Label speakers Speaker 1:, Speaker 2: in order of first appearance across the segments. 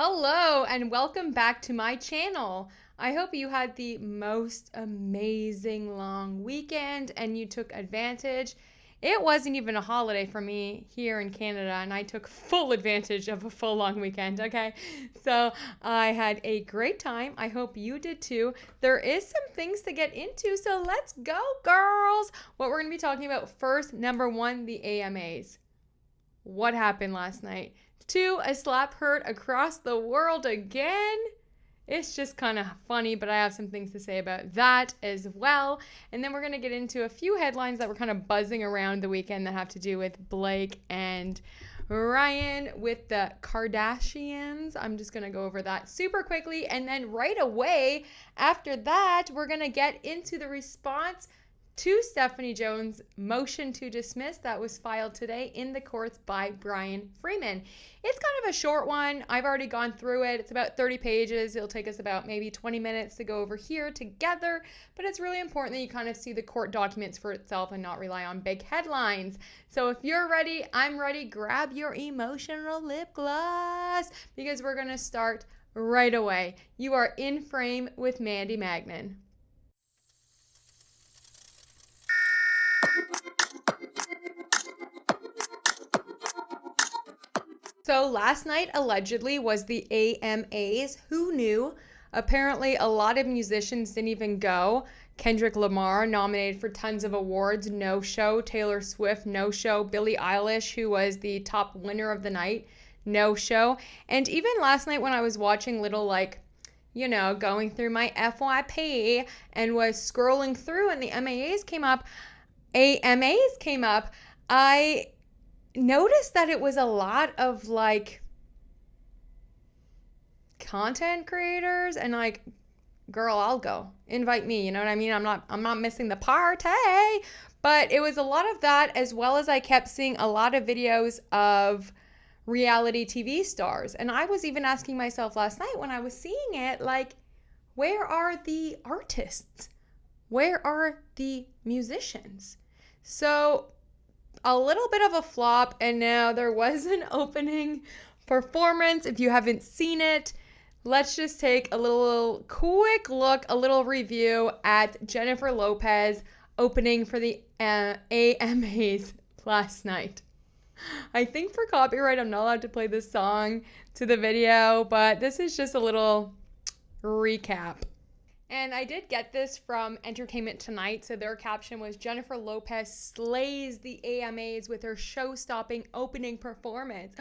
Speaker 1: Hello and welcome back to my channel. I hope you had the most amazing long weekend and you took advantage. It wasn't even a holiday for me here in Canada and I took full advantage of a full long weekend, okay? So I had a great time. I hope you did too. There is some things to get into, so let's go, girls. What we're going to be talking about first, number one, the AMAs. What happened last night? Two, a slap heard across the world again. It's just kind of funny, but I have some things to say about that as well. And then we're going to get into a few headlines that were kind of buzzing around the weekend that have to do with Blake and Ryan with the Kardashians. I'm just going to go over that super quickly. And then right away after that, we're going to get into the response to Stephanie Jones' motion to dismiss that was filed today in the courts by Brian Freeman. It's kind of a short one. I've already gone through it. It's about 30 pages. It'll take us about maybe 20 minutes to go over here together, but it's really important that you kind of see the court documents for itself and not rely on big headlines. So if you're ready, I'm ready. Grab your emotional lip gloss because we're going to start right away. You are in frame with Mandy Magnan. So last night allegedly was the AMAs. Who knew? Apparently a lot of musicians didn't even go. Kendrick Lamar nominated for tons of awards, no show. Taylor Swift, no show. Billie Eilish, who was the top winner of the night, no show. And even last night when I was watching little going through my FYP and was scrolling through and the AMAs came up, I noticed that it was a lot of content creators and girl, I'll go. Invite me, you know what I mean? I'm not missing the party. But it was a lot of that, as well as I kept seeing a lot of videos of reality TV stars. And I was even asking myself last night when I was seeing it, where are the artists? Where are the musicians? So a little bit of a flop, and now there was an opening performance. If you haven't seen it, let's just take a little quick look, a little review at Jennifer Lopez opening for the AMAs last night. I think for copyright, I'm not allowed to play this song to the video, but this is just a little recap. And I did get this from Entertainment Tonight. So their caption was, Jennifer Lopez slays the AMAs with her show-stopping opening performance.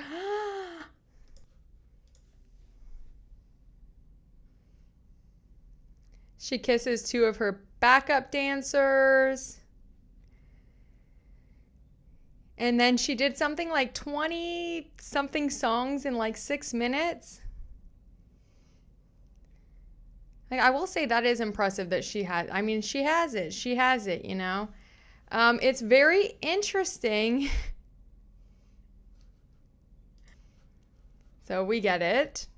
Speaker 1: She kisses two of her backup dancers. And then she did something like 20-something songs in 6 minutes. I will say that is impressive that she has. I mean, she has it. She has it, you know. It's very interesting. So we get it.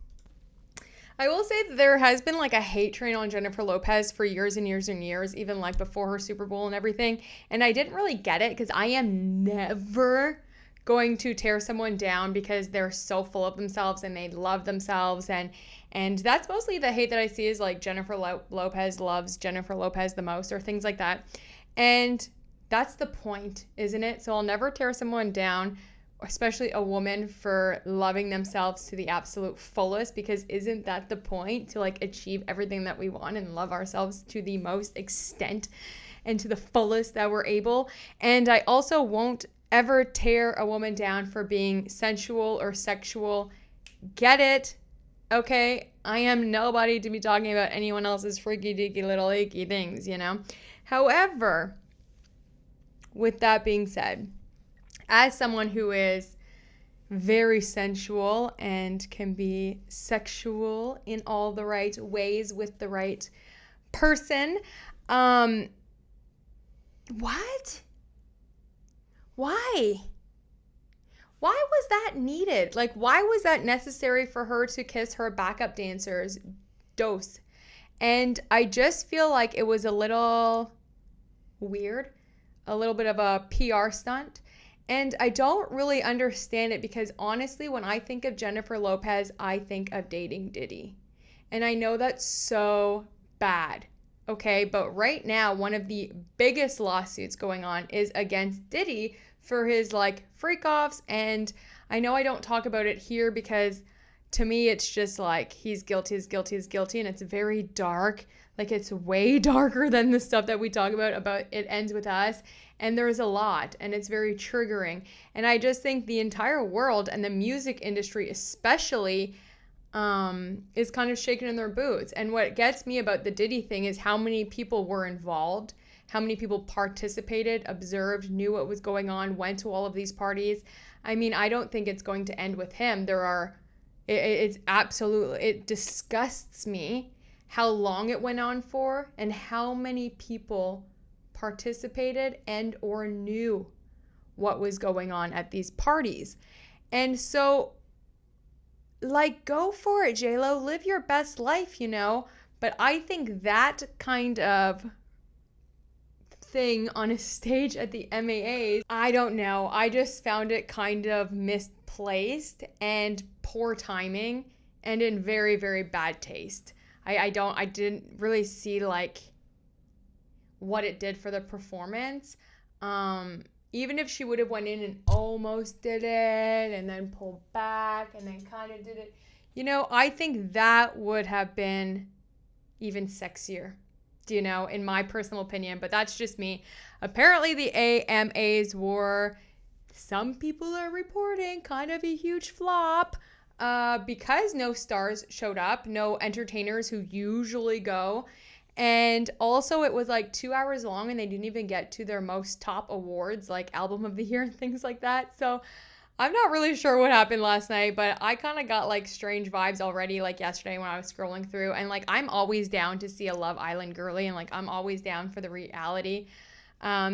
Speaker 1: I will say that there has been a hate train on Jennifer Lopez for years and years and years, even before her Super Bowl and everything. And I didn't really get it because I am never going to tear someone down because they're so full of themselves and they love themselves, and that's mostly the hate that I see is Jennifer Lopez loves Jennifer Lopez the most or things like that. And that's the point, isn't it? So I'll never tear someone down, especially a woman, for loving themselves to the absolute fullest, because isn't that the point, to achieve everything that we want and love ourselves to the most extent and to the fullest that we're able? And I also won't ever tear a woman down for being sensual or sexual. Get it? Okay, I am nobody to be talking about anyone else's freaky deaky little icky things, you know? However, with that being said, as someone who is very sensual and can be sexual in all the right ways with the right person, what? Why? Why was that needed? Why was that necessary for her to kiss her backup dancers? Dose. And I just feel like it was a little weird, a little bit of a PR stunt. And I don't really understand it because honestly, when I think of Jennifer Lopez, I think of dating Diddy. And I know that's so bad. Okay, but right now, one of the biggest lawsuits going on is against Diddy for his like freak offs. And I know I don't talk about it here because to me, it's just like he's guilty, is guilty, is guilty. And it's very dark. Like it's way darker than the stuff that we talk about It Ends With Us. And there's a lot, and it's very triggering. And I just think the entire world and the music industry, especially, is kind of shaking in their boots. And what gets me about the Diddy thing is how many people were involved, how many people participated, observed, knew what was going on, went to all of these parties. I mean, I don't think it's going to end with him. It's absolutely, it disgusts me how long it went on for and how many people participated and or knew what was going on at these parties. And so, like, go for it, J-Lo. Live your best life, you know? But I think that kind of thing on a stage at the MAAs, I don't know. I just found it kind of misplaced and poor timing and in very, very bad taste. I didn't really see, like, what it did for the performance. Even if she would have went in and almost did it and then pulled back and then kind of did it, you know, I think that would have been even sexier, you know, in my personal opinion. But that's just me. Apparently the AMAs were, some people are reporting, kind of a huge flop because no stars showed up, no entertainers who usually go. And also it was like 2 hours long and they didn't even get to their most top awards like Album of the Year and things like that. So I'm not really sure what happened last night, but I kind of got like strange vibes already like yesterday when I was scrolling through. And like I'm always down to see a Love Island girly and like I'm always down for the reality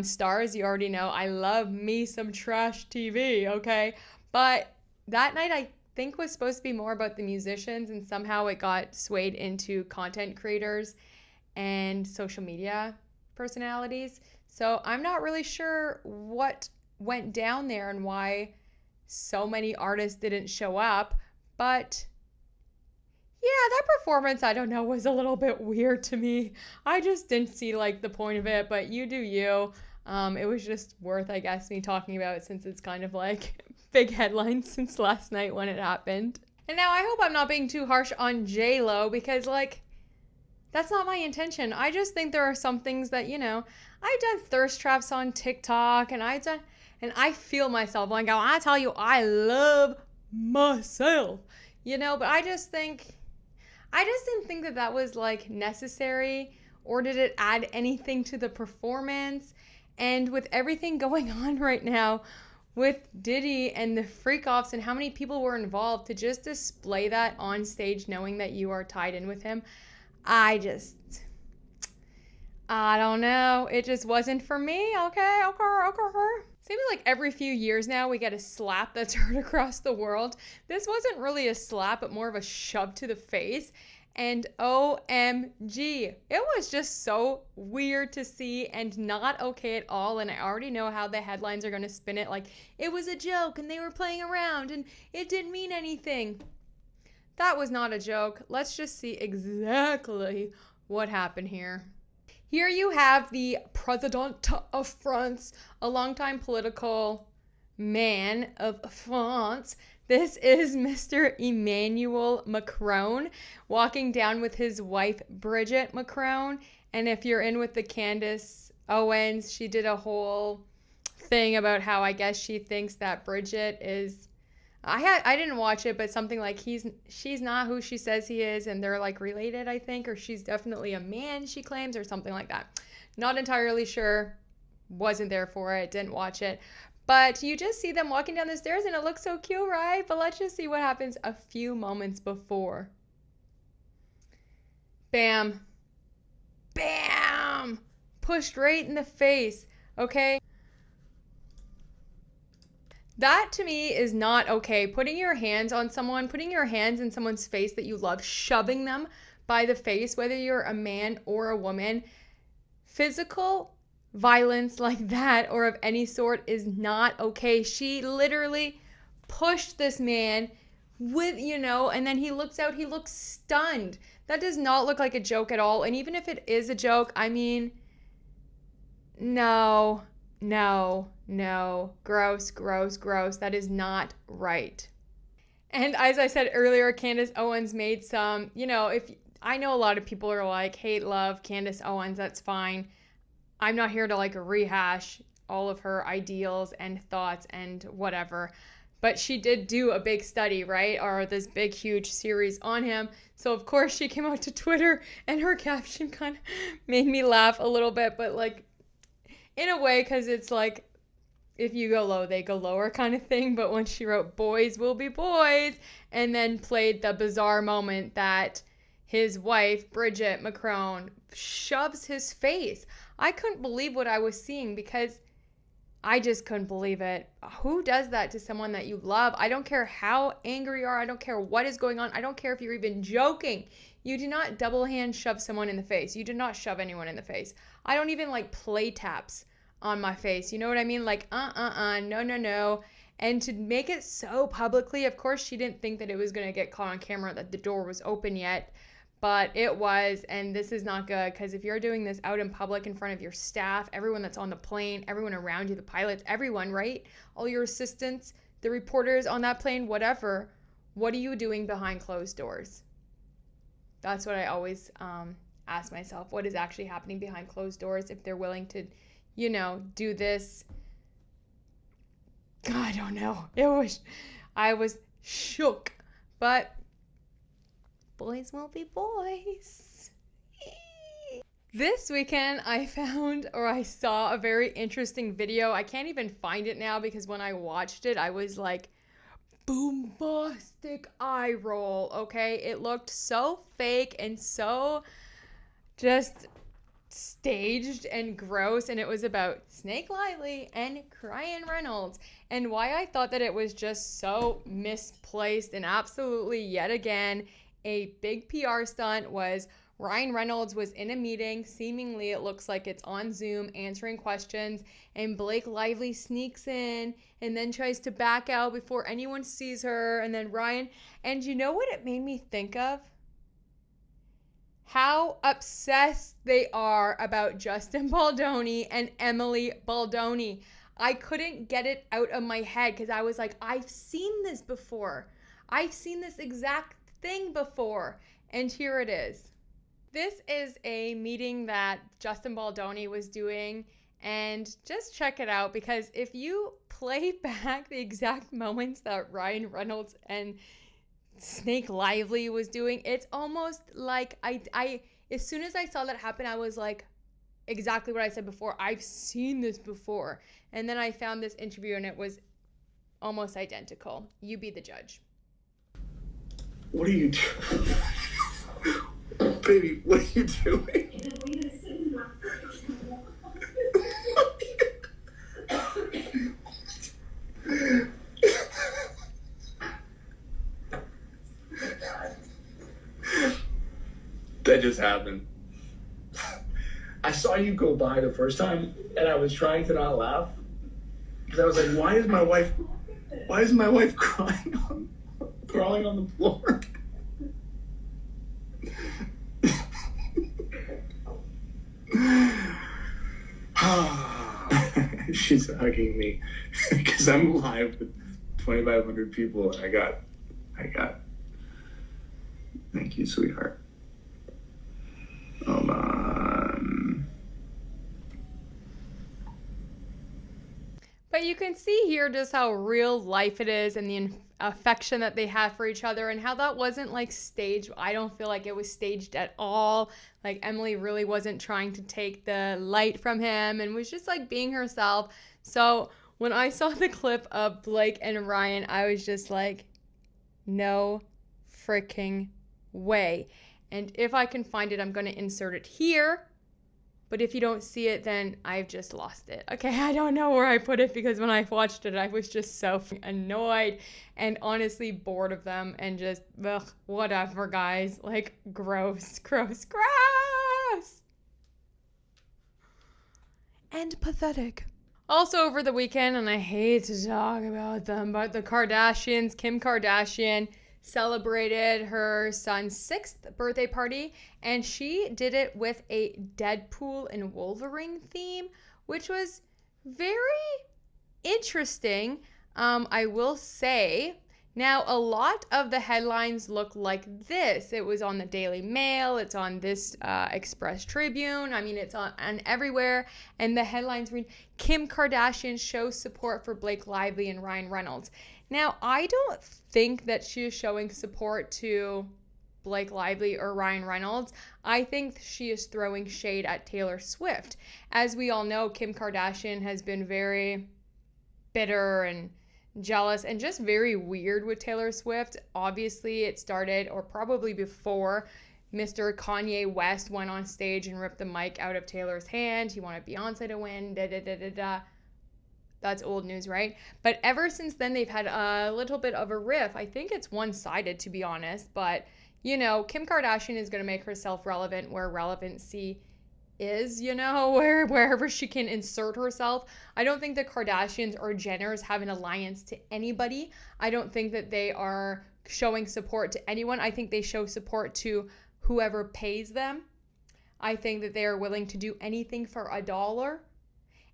Speaker 1: stars. You already know I love me some trash TV, okay? But that night I think was supposed to be more about the musicians and somehow it got swayed into content creators and social media personalities. So I'm not really sure what went down there and why so many artists didn't show up. But yeah, that performance, I don't know, was a little bit weird to me. I just didn't see like the point of it, but you do you. It was just worth, I guess, me talking about it since it's kind of like big headlines since last night when it happened. And now I hope I'm not being too harsh on J-Lo because like, that's not my intention. I just think there are some things that, you know, I've done thirst traps on TikTok and I feel myself like, I tell you, I love myself, you know, but I just didn't think that that was like necessary or did it add anything to the performance? And with everything going on right now with Diddy and the freak offs and how many people were involved to just display that on stage knowing that you are tied in with him, I don't know. It just wasn't for me. Okay. Seems like every few years now we get a slap that's heard across the world. This wasn't really a slap, but more of a shove to the face. And OMG, it was just so weird to see and not okay at all. And I already know how the headlines are going to spin it. Like it was a joke and they were playing around and it didn't mean anything. That was not a joke. Let's just see exactly what happened here. Here you have the President of France, a longtime political man of France. This is Mr. Emmanuel Macron walking down with his wife, Bridget Macron. And if you're in with the Candace Owens, she did a whole thing about how I guess she thinks that Bridget is... I didn't watch it, but something like she's not who she says he is, and they're like related, I think, or she's definitely a man, she claims, or something like that. Not entirely sure. Wasn't there for it. Didn't watch it. But you just see them walking down the stairs, and it looks so cute, right? But let's just see what happens a few moments before. Bam. Bam! Pushed right in the face, okay? That to me is not okay. Putting your hands on someone, putting your hands in someone's face that you love, shoving them by the face, whether you're a man or a woman, physical violence like that or of any sort is not okay. She literally pushed this man with, and then he looks out, he looks stunned. That does not look like a joke at all. And even if it is a joke, I mean, no, no, no. Gross, gross, gross. That is not right. And as I said earlier, Candace Owens made some, if I know a lot of people are like, hate, love Candace Owens, that's fine. I'm not here to like rehash all of her ideals and thoughts and whatever. But she did do a big study, right? Or this big, huge series on him. So, of course, she came out to Twitter and her caption kind of made me laugh a little bit. But, like, in a way, because it's like, if you go low, they go lower kind of thing. But when she wrote, boys will be boys, and then played the bizarre moment that his wife, Bridget Macron, shoves his face. I couldn't believe what I was seeing because I just couldn't believe it. Who does that to someone that you love? I don't care how angry you are. I don't care what is going on. I don't care if you're even joking. You do not double hand shove someone in the face. You do not shove anyone in the face. I don't even like play taps on my face. You know what I mean? Like, no, no, no. And to make it so publicly, of course, she didn't think that it was going to get caught on camera, that the door was open yet. But it was, and this is not good because if you're doing this out in public in front of your staff, everyone that's on the plane, everyone around you, the pilots, everyone, right? All your assistants, the reporters on that plane, whatever, what are you doing behind closed doors? That's what I always ask myself. What is actually happening behind closed doors if they're willing to, do this? I don't know. I was shook. But boys will be boys. This weekend I saw a very interesting video. I can't even find it now because when I watched it, I was like, bombastic eye roll, okay? It looked so fake and so just staged and gross, and it was about Snake Lively and Ryan Reynolds. And why I thought that it was just so misplaced and absolutely yet again a big PR stunt was Ryan Reynolds was in a meeting, seemingly it looks like it's on Zoom, answering questions, and Blake Lively sneaks in and then tries to back out before anyone sees her, and then Ryan, and you know what it made me think of? How obsessed they are about Justin Baldoni and Emily Baldoni. I couldn't get it out of my head because I was like, I've seen this before. I've seen this exact thing before, and here it is. This is a meeting that Justin Baldoni was doing, and just check it out because if you play back the exact moments that Ryan Reynolds and Snake Lively was doing, it's almost like I as soon as I saw that happen, I was like, exactly what I said before. I've seen this before. And then I found this interview and it was almost identical. You be the judge.
Speaker 2: What are you doing? Baby, what are you doing? That just happened. I saw you go by the first time and I was trying to not laugh because I was like, why is my wife crawling on the floor? She's hugging me because I'm live with 2,500 people and I got thank you, sweetheart. Hold on.
Speaker 1: But you can see here just how real life it is and the affection that they have for each other and how that wasn't like staged. I don't feel like it was staged at all. Like Emily really wasn't trying to take the light from him and was just like being herself. So when I saw the clip of Blake and Ryan, I was just like, no freaking way. And if I can find it, I'm going to insert it here. But if you don't see it, then I've just lost it. Okay, I don't know where I put it because when I watched it, I was just so annoyed and honestly bored of them and just, whatever, guys. Like, gross, gross, gross. and pathetic. Also over the weekend, and I hate to talk about them, but the Kardashians, Kim Kardashian, celebrated her son's 6th birthday party, and she did it with a Deadpool and Wolverine theme, which was very interesting. I will say. Now, a lot of the headlines look like this. It was on the Daily Mail. It's on this Express Tribune. I mean, it's on everywhere. And the headlines read, Kim Kardashian shows support for Blake Lively and Ryan Reynolds. Now, I don't think that she is showing support to Blake Lively or Ryan Reynolds. I think she is throwing shade at Taylor Swift. As we all know, Kim Kardashian has been very bitter and jealous and just very weird with Taylor Swift. Obviously, it started, or probably before, Mr. Kanye West went on stage and ripped the mic out of Taylor's hand. He wanted Beyonce to win. That's old news, right? But ever since then, they've had a little bit of a riff. I think it's one-sided, to be honest. But, you know, Kim Kardashian is going to make herself relevant where relevancy is, you know, wherever she can insert herself. I don't think the Kardashians or Jenners have an alliance to anybody. I don't think that they are showing support to anyone. I think they show support to whoever pays them. I think that they are willing to do anything for $1.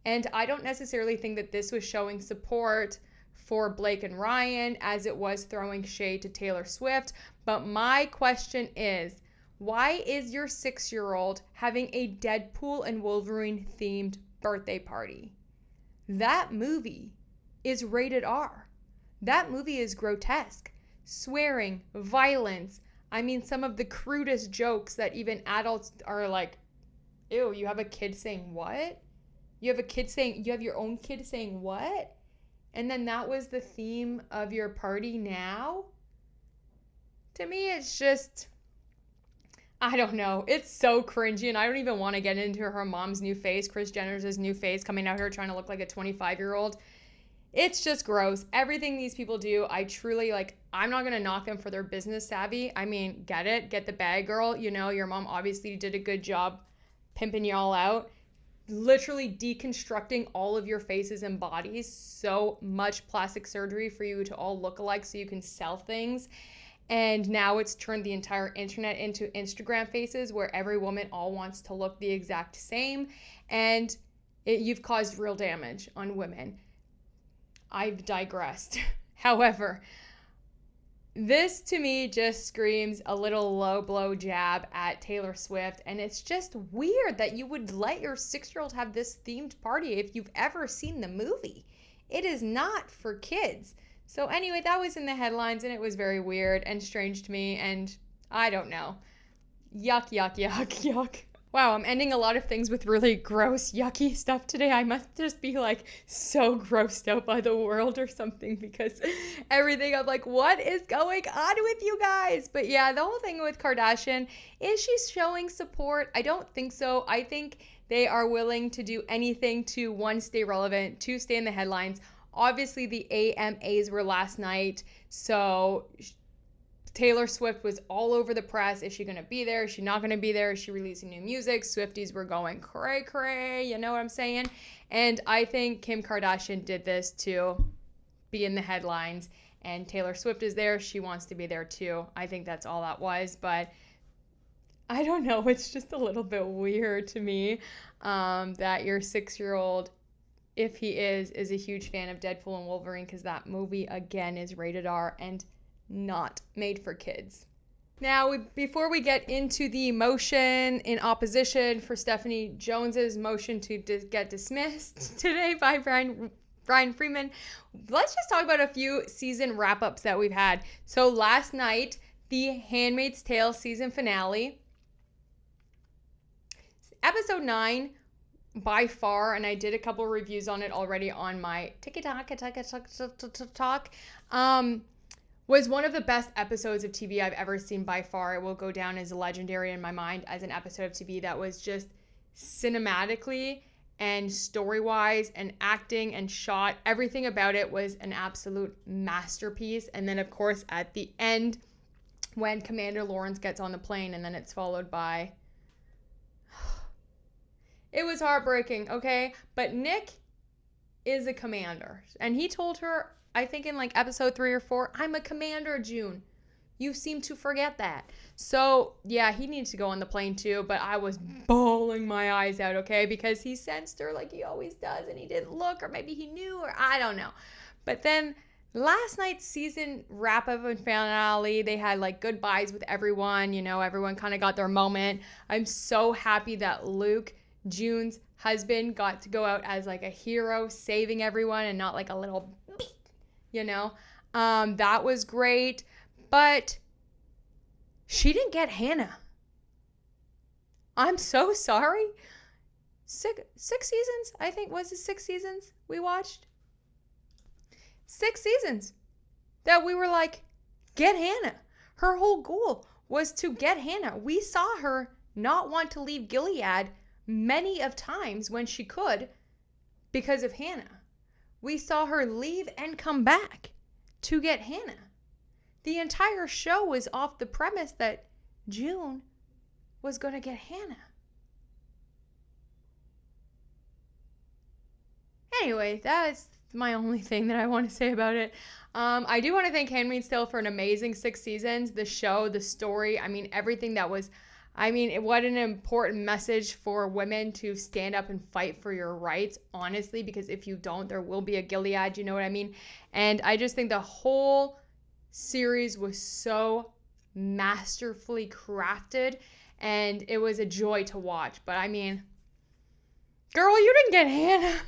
Speaker 1: And I don't necessarily think that this was showing support for Blake and Ryan as it was throwing shade to Taylor Swift. But my question is, why is your 6-year-old having a Deadpool and Wolverine themed birthday party? That movie is rated R. That movie is grotesque. Swearing, violence. I mean, some of the crudest jokes that even adults are like, ew, you have a kid saying what? You have your own kid saying what? And then that was the theme of your party now? To me, it's just, I don't know. It's so cringy, and I don't even want to get into her mom's new face, Kris Jenner's new face, coming out here trying to look like a 25-year-old. It's just gross. Everything these people do, I truly, I'm not going to knock them for their business savvy. I mean, get it. Get the bag, girl. You know, your mom obviously did a good job pimping y'all out. Literally deconstructing all of your faces and bodies. So much plastic surgery for you to all look alike so you can sell things. And now it's turned the entire internet into Instagram faces where every woman all wants to look the exact same. And you've caused real damage on women. I've digressed. However, this to me just screams a little low blow jab at Taylor Swift. And it's just weird that you would let your 6-year-old have this themed party if you've ever seen the movie. It is not for kids. So anyway, that was in the headlines, and it was very weird and strange to me, and I don't know. Yuck, yuck, yuck, yuck. Wow, I'm ending a lot of things with really gross, yucky stuff today. I must just be so grossed out by the world or something, because everything, I'm like, what is going on with you guys? But yeah, the whole thing with Kardashian, is she showing support? I don't think so. I think they are willing to do anything to, 1, stay relevant, 2, stay in the headlines. Obviously, the AMAs were last night, so Taylor Swift was all over the press. Is she going to be there? Is she not going to be there? Is she releasing new music? Swifties were going cray-cray, you know what I'm saying? And I think Kim Kardashian did this to be in the headlines, and Taylor Swift is there. She wants to be there too. I think that's all that was, but I don't know. It's just a little bit weird to me that your 6-year-old, if he is a huge fan of Deadpool and Wolverine, because that movie, again, is rated R and not made for kids. Now, before we get into the motion in opposition for Stephanie Jones's motion to get dismissed today by Brian Freeman, let's just talk about a few season wrap-ups that we've had. So last night, the Handmaid's Tale season finale, episode 9, by far, and I did a couple reviews on it already on my TikTok, was one of the best episodes of TV I've ever seen by far. It will go down as legendary in my mind as an episode of TV that was just cinematically and story-wise and acting and shot. Everything about it was an absolute masterpiece. And then, of course, at the end, when Commander Lawrence gets on the plane, and then it's followed by... It was heartbreaking, okay? But Nick is a commander. And he told her, I think in like episode 3 or 4, I'm a commander, June. You seem to forget that. So, yeah, he needs to go on the plane too, but I was bawling my eyes out, okay? Because he sensed her like he always does and he didn't look, or maybe he knew, or I don't know. But then last night's season wrap up and finale, they had like goodbyes with everyone. You know, everyone kind of got their moment. I'm so happy that Luke, June's husband, got to go out as like a hero, saving everyone and not like a little beep, you know? That was great. But she didn't get Hannah. I'm so sorry. Six seasons, I think. Was it 6 seasons we watched? 6 seasons that we were like, get Hannah. Her whole goal was to get Hannah. We saw her not want to leave Gilead many of times when she could because of Hannah. We saw her leave and come back to get Hannah. The entire show was off the premise that June was going to get Hannah. Anyway, that's my only thing that I want to say about it. I do want to thank Handmaid's Tale for an amazing 6 seasons. The show, the story, I mean, everything that was, what an important message for women to stand up and fight for your rights, honestly, because if you don't, there will be a Gilead, you know what I mean? And I just think the whole series was so masterfully crafted and it was a joy to watch. But I mean, girl, you didn't get Hannah.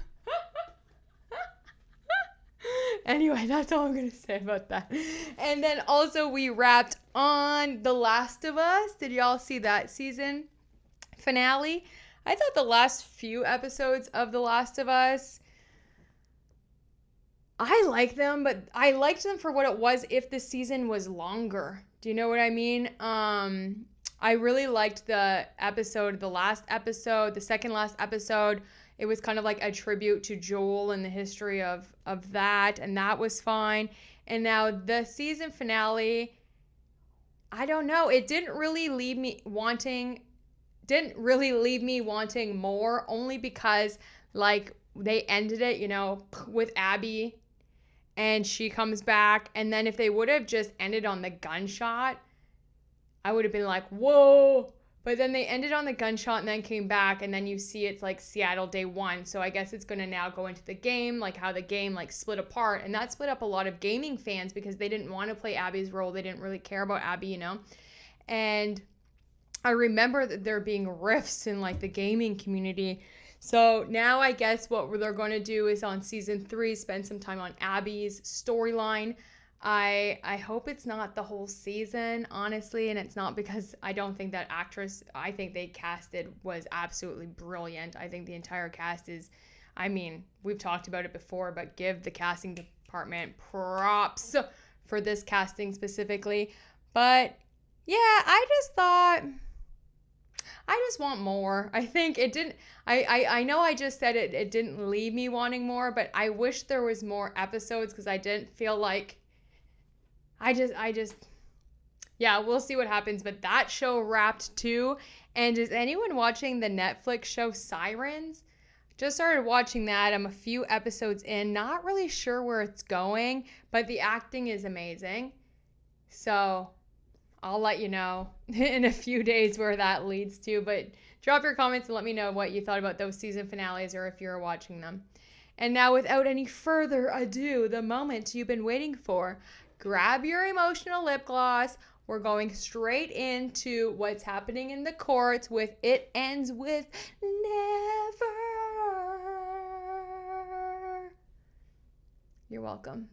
Speaker 1: Anyway, that's all I'm going to say about that. And then also we wrapped on The Last of Us. Did y'all see that season finale? I thought the last few episodes of The Last of Us, I like them, but I liked them for what it was if the season was longer. Do you know what I mean? I really liked the last episode, the second last episode. It was kind of like a tribute to Joel and the history of that, and that was fine. And now the season finale, I don't know. It didn't really leave me wanting more, only because like they ended it, you know, with Abby and she comes back. And then if they would have just ended on the gunshot, I would have been like, whoa. But then they ended on the gunshot and then came back, and then you see it's like Seattle day 1. So I guess it's going to now go into the game, like how the game like split apart. And that split up a lot of gaming fans because they didn't want to play Abby's role. They didn't really care about Abby, you know. And I remember that there being rifts in like the gaming community. So now I guess what they're going to do is on season 3, spend some time on Abby's storyline. I hope it's not the whole season, honestly, and it's not because I don't think that actress I think they casted was absolutely brilliant. I think the entire cast is, I mean, we've talked about it before, but give the casting department props for this casting specifically. But yeah, I just want more. I think it didn't, I know I just said it didn't leave me wanting more, but I wish there was more episodes because I didn't feel like, yeah, we'll see what happens. But that show wrapped too. And is anyone watching the Netflix show Sirens? Just started watching that. I'm a few episodes in, not really sure where it's going, but the acting is amazing. So I'll let you know in a few days where that leads to. But drop your comments and let me know what you thought about those season finales or if you're watching them. And now, without any further ado, the moment you've been waiting for. Grab your emotional lip gloss. We're going straight into what's happening in the courts with It Ends With Never. You're welcome.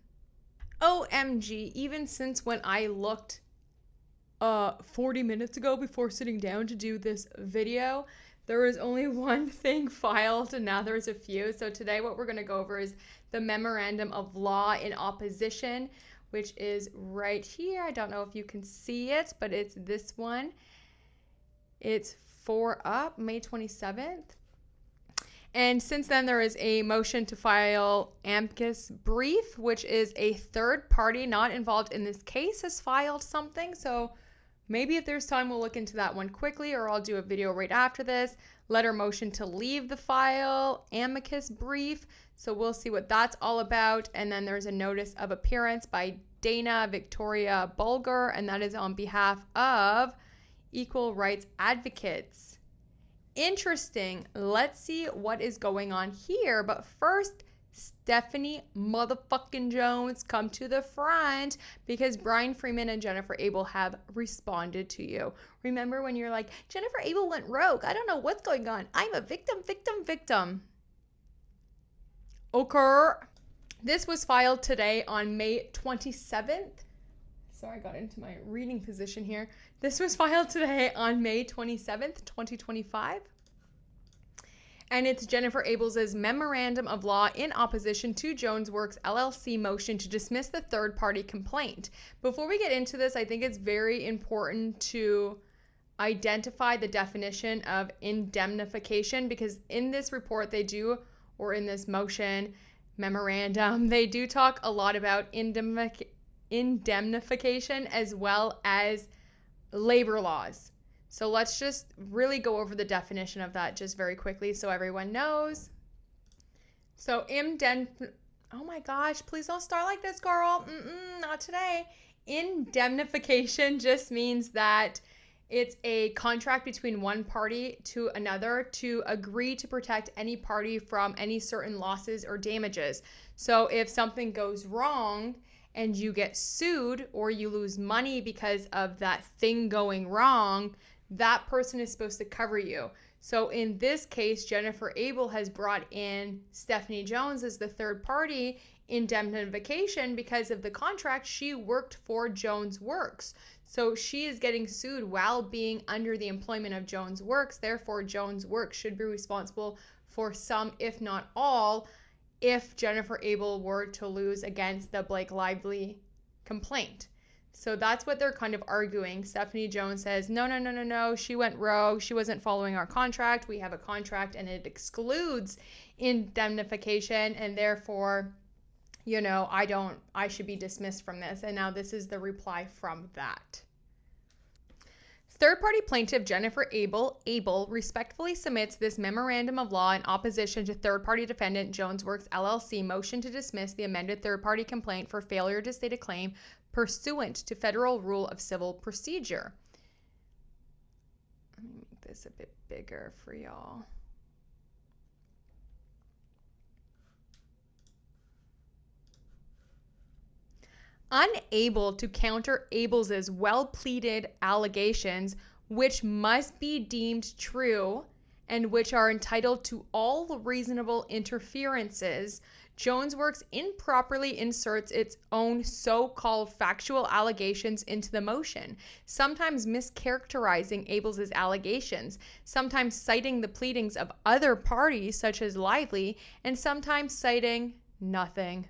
Speaker 1: OMG, even since when I looked 40 minutes ago before sitting down to do this video, there was only one thing filed and now there's a few. So today what we're going to go over is the Memorandum of Law in Opposition, which is right here. I don't know if you can see it, but it's this one. It's 4 up, May 27th. And since then, there is a motion to file amicus brief, which is a third party not involved in this case has filed something. So Maybe if there's time, we'll look into that one quickly, or I'll do a video right after this. Letter motion to leave the file, amicus brief. So we'll see what that's all about. And then there's a notice of appearance by Dana Victoria Bulger, and that is on behalf of equal rights advocates. Interesting. Let's see what is going on here. But first, Stephanie motherfucking Jones, come to the front because Brian Freeman and Jennifer Abel have responded to you. Remember when you're like, Jennifer Abel went rogue. I don't know what's going on. I'm a victim. Okay. This was filed today on May 27th. Sorry, I got into my reading position here. This was filed today on May 27th, 2025. And it's Jennifer Abel's memorandum of law in opposition to Jones Works LLC motion to dismiss the third-party complaint. Before we get into this, I think it's very important to identify the definition of indemnification, because in this report they do, or in this motion memorandum, they do talk a lot about indemnification as well as labor laws. So let's just really go over the definition of that just very quickly so everyone knows. So oh my gosh, please don't start like this, girl. Not today. Indemnification just means that it's a contract between one party to another to agree to protect any party from any certain losses or damages. So if something goes wrong and you get sued or you lose money because of that thing going wrong, that person is supposed to cover you. So in this case, Jennifer Abel has brought in Stephanie Jones as the third party indemnification because of the contract. She worked for Jones Works. So she is getting sued while being under the employment of Jones Works. Therefore, Jones Works should be responsible for some, if not all, if Jennifer Abel were to lose against the Blake Lively complaint. So that's what they're kind of arguing. Stephanie Jones says, no, she went rogue. She wasn't following our contract. We have a contract and it excludes indemnification, and therefore, I should be dismissed from this. And now this is the reply from that. Third-party plaintiff Jennifer Abel respectfully submits this memorandum of law in opposition to third-party defendant Jones Works LLC motion to dismiss the amended third-party complaint for failure to state a claim pursuant to Federal Rule of Civil Procedure. Let me make this a bit bigger for y'all. Unable to counter Abel's well-pleaded allegations, which must be deemed true and which are entitled to all reasonable inferences, Jones Works improperly inserts its own so-called factual allegations into the motion, sometimes mischaracterizing Abel's allegations, sometimes citing the pleadings of other parties such as Lively, and sometimes citing nothing.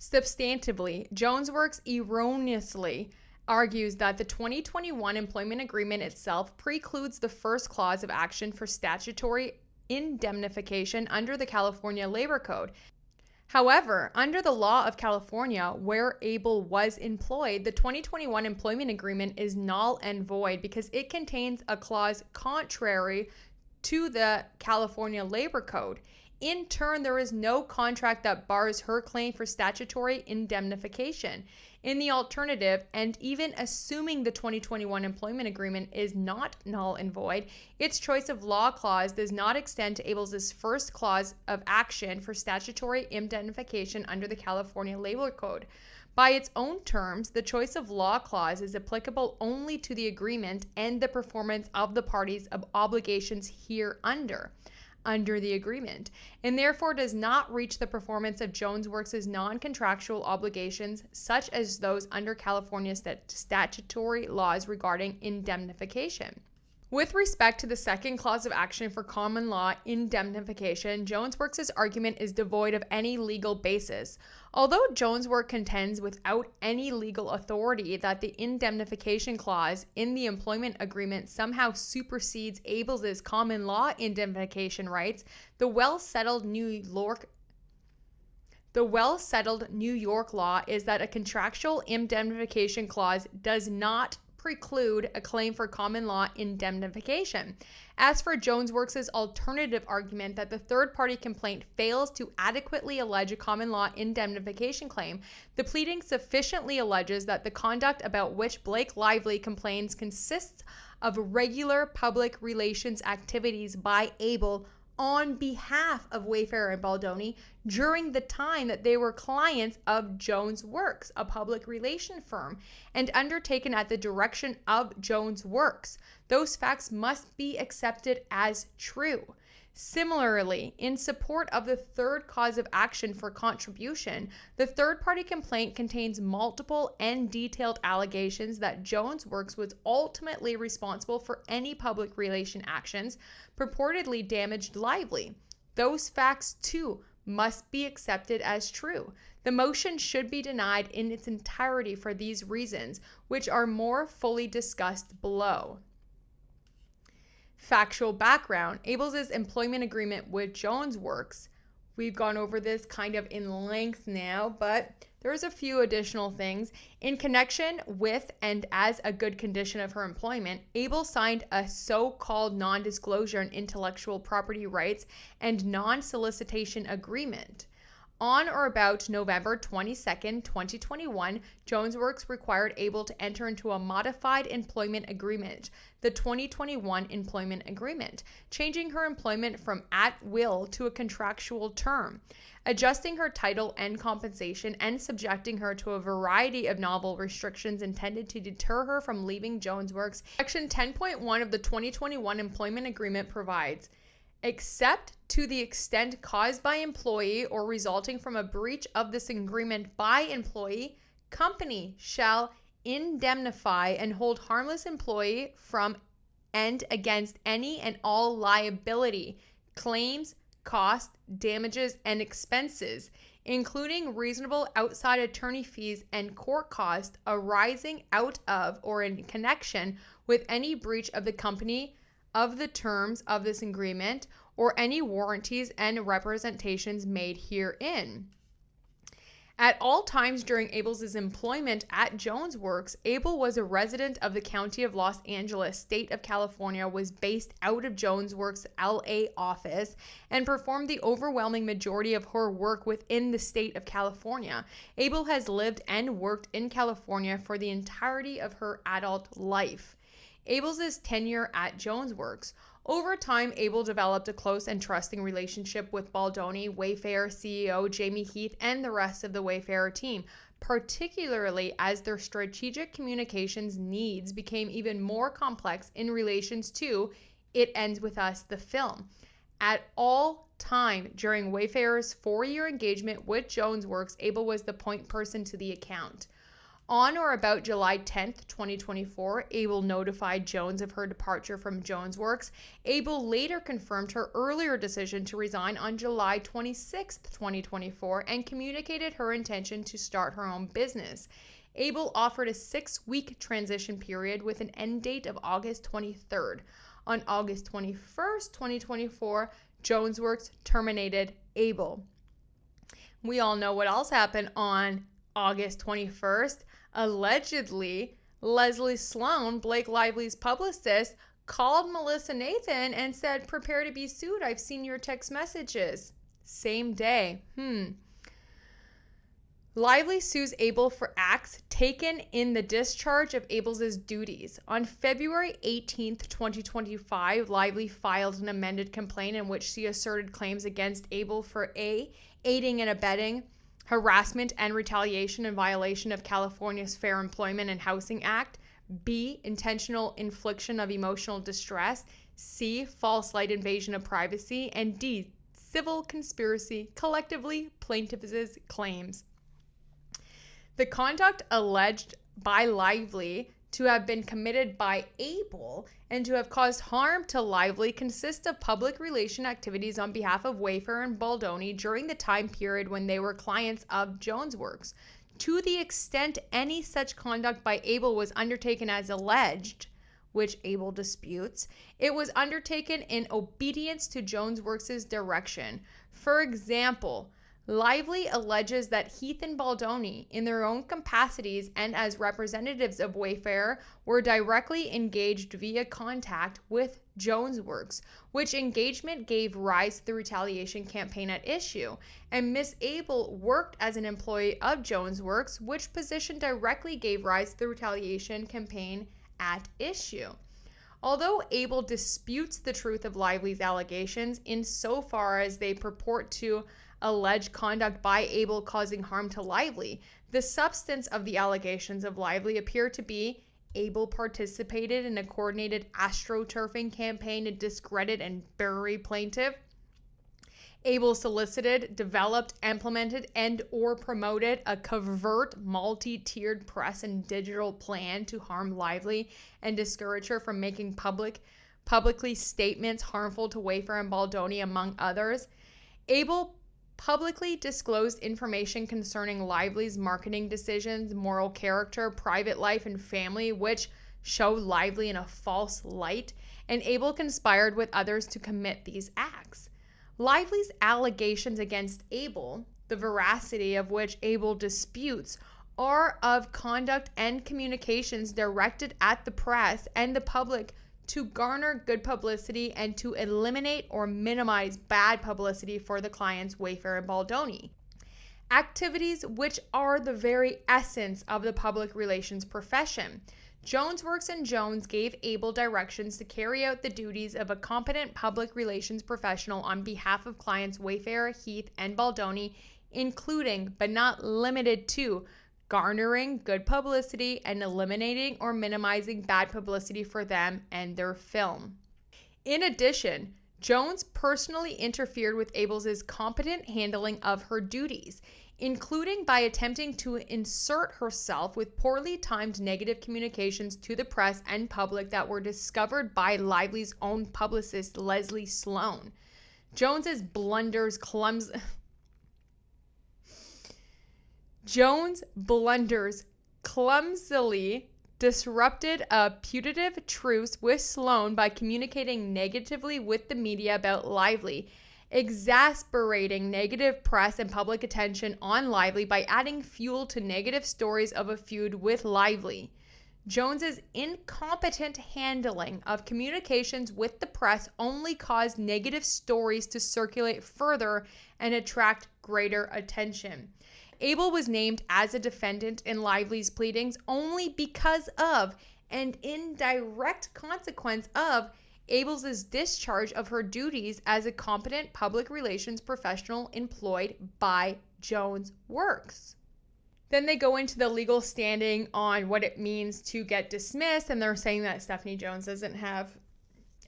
Speaker 1: Substantively, Jones Works erroneously argues that the 2021 employment agreement itself precludes the first clause of action for statutory indemnification under the California Labor Code. However, under the law of California, where Abel was employed, the 2021 employment agreement is null and void because it contains a clause contrary to the California Labor Code. In turn, there is no contract that bars her claim for statutory indemnification. In the alternative, and even assuming the 2021 employment agreement is not null and void, its choice of law clause does not extend to Abel's first clause of action for statutory indemnification under the California Labor Code. By its own terms, the choice of law clause is applicable only to the agreement and the performance of the parties of obligations hereunder under the agreement, and therefore does not reach the performance of Jones Works' non-contractual obligations, such as those under California's statutory laws regarding indemnification. With respect to the second clause of action for common law indemnification, Jones Works' argument is devoid of any legal basis. Although Jones Works contends without any legal authority that the indemnification clause in the employment agreement somehow supersedes Abel's common law indemnification rights, the well-settled New York The well-settled New York law is that a contractual indemnification clause does not preclude a claim for common law indemnification. As for Jones Works' alternative argument that the third-party complaint fails to adequately allege a common law indemnification claim, the pleading sufficiently alleges that the conduct about which Blake Lively complains consists of regular public relations activities by Abel on behalf of Wayfair and Baldoni during the time that they were clients of Jones Works, a public relation firm, and undertaken at the direction of Jones Works. Those facts must be accepted as true. Similarly, in support of the third cause of action for contribution, the third-party complaint contains multiple and detailed allegations that Jones Works was ultimately responsible for any public relation actions purportedly damaged Lively. Those facts, too, must be accepted as true. The motion should be denied in its entirety for these reasons, which are more fully discussed below. Factual background. Abel's employment agreement with Jones Works. We've gone over this kind of in length now, but there's a few additional things. In connection with and as a good condition of her employment, Abel signed a so-called non-disclosure and intellectual property rights and non-solicitation agreement. On or about November 22nd, 2021, Jones Works required Abel to enter into a modified employment agreement, the 2021 employment agreement, changing her employment from at will to a contractual term, adjusting her title and compensation, and subjecting her to a variety of novel restrictions intended to deter her from leaving Jones Works. Section 10.1 of the 2021 employment agreement provides, except to the extent caused by employee or resulting from a breach of this agreement by employee, company shall indemnify and hold harmless employee from and against any and all liability, claims, costs, damages, and expenses, including reasonable outside attorney fees and court costs arising out of or in connection with any breach of the company of the terms of this agreement or any warranties and representations made herein. At all times during Abel's employment at Jones Works, Abel was a resident of the County of Los Angeles, State of California, was based out of Jones Works' LA office, and performed the overwhelming majority of her work within the state of California. Abel has lived and worked in California for the entirety of her adult life. Abel's tenure at Jones Works. Over time, Abel developed a close and trusting relationship with Baldoni, Wayfair CEO Jamie Heath, and the rest of the Wayfair team, particularly as their strategic communications needs became even more complex in relations to It Ends With Us, the film. At all time during Wayfair's 4-year engagement with Jones Works, Abel was the point person to the account. On or about July 10th, 2024, Abel notified Jones of her departure from Jones Works. Abel later confirmed her earlier decision to resign on July 26th, 2024, and communicated her intention to start her own business. Abel offered a 6-week transition period with an end date of August 23rd. On August 21st, 2024, Jones Works terminated Abel. We all know what else happened on August 21st. Allegedly, Leslie Sloan, Blake Lively's publicist, called Melissa Nathan and said, "Prepare to be sued. I've seen your text messages." Same day. Lively sues Abel for acts taken in the discharge of Abel's duties. On February 18th, 2025, Lively filed an amended complaint in which she asserted claims against Abel for A, aiding and abetting harassment and retaliation in violation of California's Fair Employment and Housing Act, B, intentional infliction of emotional distress, C, false light invasion of privacy, and D, civil conspiracy. Collectively, plaintiffs' claims. The conduct alleged by Lively to have been committed by Abel and to have caused harm to Lively consists of public relation activities on behalf of Wayfair and Baldoni during the time period when they were clients of Jones Works. To the extent any such conduct by Abel was undertaken as alleged, which Abel disputes, it was undertaken in obedience to Jones Works' direction. For example, Lively alleges that Heath and Baldoni, in their own capacities and as representatives of Wayfair, were directly engaged via contact with Jonesworks, which engagement gave rise to the retaliation campaign at issue, and Miss Abel worked as an employee of Jonesworks, which position directly gave rise to the retaliation campaign at issue. Although Abel disputes the truth of Lively's allegations insofar as they purport to allege conduct by Abel causing harm to Lively, the substance of the allegations of Lively appear to be Abel participated in a coordinated astroturfing campaign to discredit and bury plaintiff. Abel solicited, developed, implemented, and or promoted a covert multi-tiered press and digital plan to harm Lively and discourage her from making publicly statements harmful to Wayfair and Baldoni, among others. Abel publicly disclosed information concerning Lively's marketing decisions, moral character, private life, and family, which showed Lively in a false light, and Abel conspired with others to commit these acts. Lively's allegations against Abel, the veracity of which Abel disputes, are of conduct and communications directed at the press and the public to garner good publicity and to eliminate or minimize bad publicity for the clients Wayfair and Baldoni. Activities which are the very essence of the public relations profession. Jonesworks and Jones gave Abel directions to carry out the duties of a competent public relations professional on behalf of clients Wayfair, Heath, and Baldoni, including but not limited to garnering good publicity and eliminating or minimizing bad publicity for them and their film. In addition, Jones personally interfered with Abel's competent handling of her duties, including by attempting to insert herself with poorly timed negative communications to the press and public that were discovered by Lively's own publicist, Leslie Sloan. Jones blunders clumsily disrupted a putative truce with Sloan by communicating negatively with the media about Lively, exasperating negative press and public attention on Lively by adding fuel to negative stories of a feud with Lively. Jones's incompetent handling of communications with the press only caused negative stories to circulate further and attract greater attention. Abel was named as a defendant in Lively's pleadings only because of and in direct consequence of Abel's discharge of her duties as a competent public relations professional employed by Jonesworks. Then they go into the legal standing on what it means to get dismissed, and they're saying that Stephanie Jones doesn't have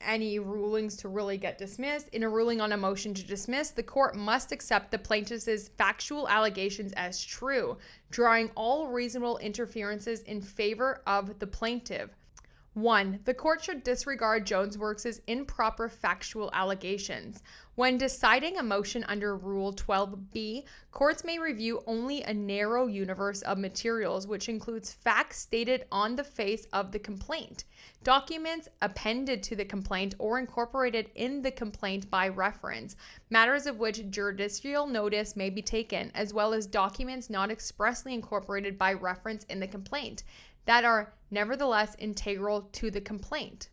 Speaker 1: any rulings to really get dismissed. In a ruling on a motion to dismiss, the court must accept the plaintiff's factual allegations as true, drawing all reasonable inferences in favor of the plaintiff. 1. The court should disregard Jonesworks' improper factual allegations. When deciding a motion under Rule 12b, courts may review only a narrow universe of materials, which includes facts stated on the face of the complaint, documents appended to the complaint or incorporated in the complaint by reference, matters of which judicial notice may be taken, as well as documents not expressly incorporated by reference in the complaint, that are nevertheless integral to the complaint.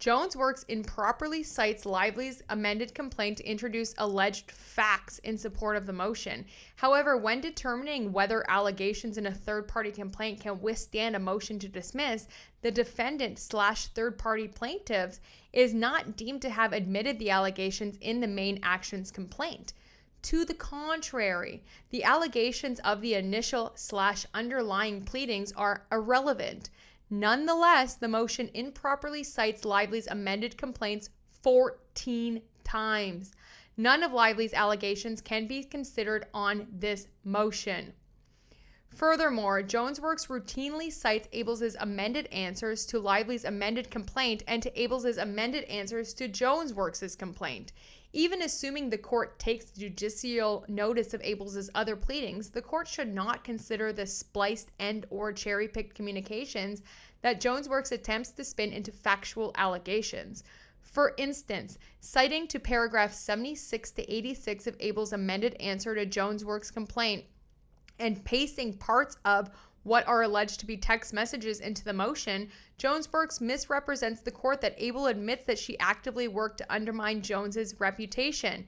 Speaker 1: Jonesworks improperly cites Lively's amended complaint to introduce alleged facts in support of the motion. However, when determining whether allegations in a third-party complaint can withstand a motion to dismiss, the defendant/third-party plaintiff is not deemed to have admitted the allegations in the main action's complaint. To the contrary, the allegations of the initial/underlying pleadings are irrelevant. Nonetheless, the motion improperly cites Lively's amended complaints 14 times. None of Lively's allegations can be considered on this motion. Furthermore, Jonesworks routinely cites Abel's amended answers to Lively's amended complaint and to Abel's amended answers to Jonesworks' complaint. Even assuming the court takes judicial notice of Abel's other pleadings, the court should not consider the spliced and or cherry-picked communications that Jonesworks attempts to spin into factual allegations. For instance, citing to paragraph 76 to 86 of Abel's amended answer to Jones' Works complaint and pasting parts of what are alleged to be text messages into the motion, Jones Works misrepresents the court that Abel admits that she actively worked to undermine Jones's reputation.